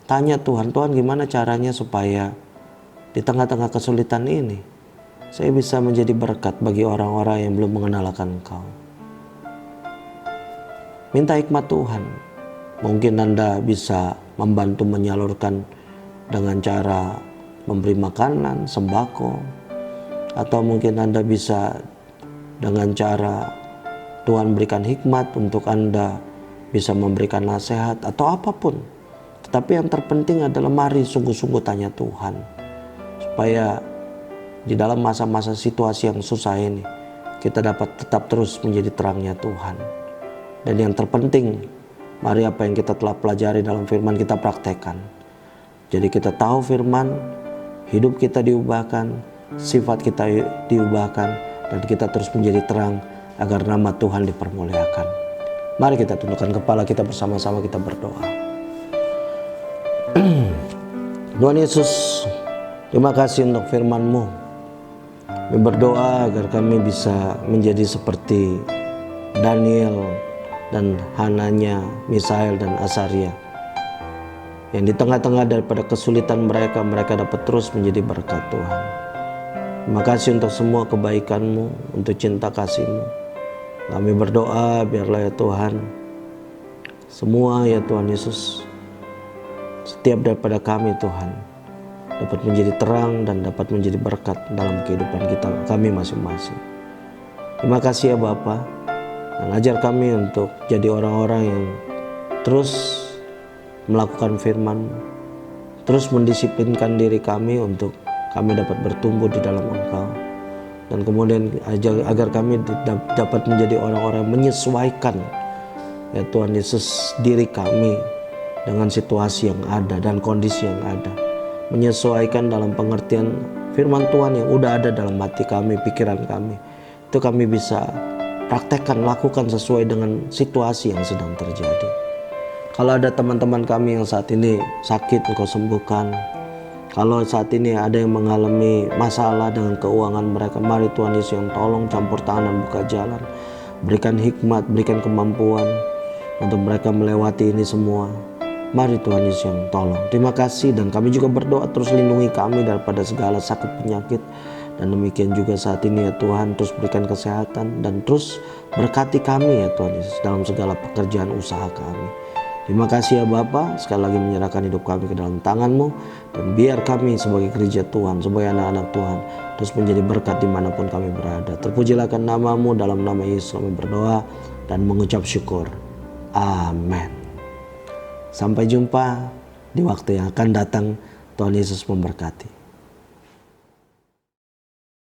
Tanya Tuhan, Tuhan gimana caranya supaya di tengah-tengah kesulitan ini saya bisa menjadi berkat bagi orang-orang yang belum mengenal akan Engkau. Minta hikmat Tuhan. Mungkin Anda bisa membantu menyalurkan dengan cara memberi makanan, sembako, atau mungkin Anda bisa dengan cara Tuhan berikan hikmat untuk Anda bisa memberikan nasihat atau apapun. Tetapi yang terpenting adalah mari sungguh-sungguh tanya Tuhan, supaya di dalam masa-masa situasi yang susah ini kita dapat tetap terus menjadi terangnya Tuhan. Dan yang terpenting, mari apa yang kita telah pelajari dalam firman kita praktekkan. Jadi kita tahu firman, hidup kita diubahkan, sifat kita diubahkan, dan kita terus menjadi terang agar nama Tuhan dipermuliakan. Mari kita tundukkan kepala kita bersama-sama, kita berdoa. Tuhan Yesus, terima kasih untuk firman-Mu. Kami berdoa agar kami bisa menjadi seperti Daniel dan Hananya, Misael dan Asaria, yang di tengah-tengah daripada kesulitan mereka dapat terus menjadi berkat Tuhan. Terima kasih untuk semua kebaikan-Mu, untuk cinta kasih-Mu. Kami berdoa biarlah ya Tuhan, semua ya Tuhan Yesus, setiap daripada kami Tuhan dapat menjadi terang dan dapat menjadi berkat dalam kehidupan kita, kami masing-masing. Terima kasih ya Bapa, dan ajar kami untuk jadi orang-orang yang terus melakukan firman, terus mendisiplinkan diri kami untuk kami dapat bertumbuh di dalam Engkau. Dan kemudian agar kami dapat menjadi orang-orang yang menyesuaikan ya Tuhan Yesus diri kami dengan situasi yang ada dan kondisi yang ada. Menyesuaikan dalam pengertian firman Tuhan yang udah ada dalam hati kami, pikiran kami. Itu kami bisa praktekkan, lakukan sesuai dengan situasi yang sedang terjadi. Kalau ada teman-teman kami yang saat ini sakit, Engkau sembuhkan. Kalau saat ini ada yang mengalami masalah dengan keuangan mereka, mari Tuhan Yesus yang tolong campur tangan dan buka jalan. Berikan hikmat, berikan kemampuan untuk mereka melewati ini semua. Mari Tuhan Yesus yang tolong. Terima kasih, dan kami juga berdoa terus lindungi kami daripada segala sakit penyakit. Dan demikian juga saat ini ya Tuhan, terus berikan kesehatan dan terus berkati kami ya Tuhan Yesus dalam segala pekerjaan usaha kami. Terima kasih ya Bapa, sekali lagi menyerahkan hidup kami ke dalam tangan-Mu, dan biar kami sebagai gereja Tuhan, sebagai anak-anak Tuhan, terus menjadi berkat dimanapun kami berada. Terpujilah nama-Mu, dalam nama Yesus kami berdoa dan mengucap syukur. Amin. Sampai jumpa di waktu yang akan datang. Tuhan Yesus memberkati.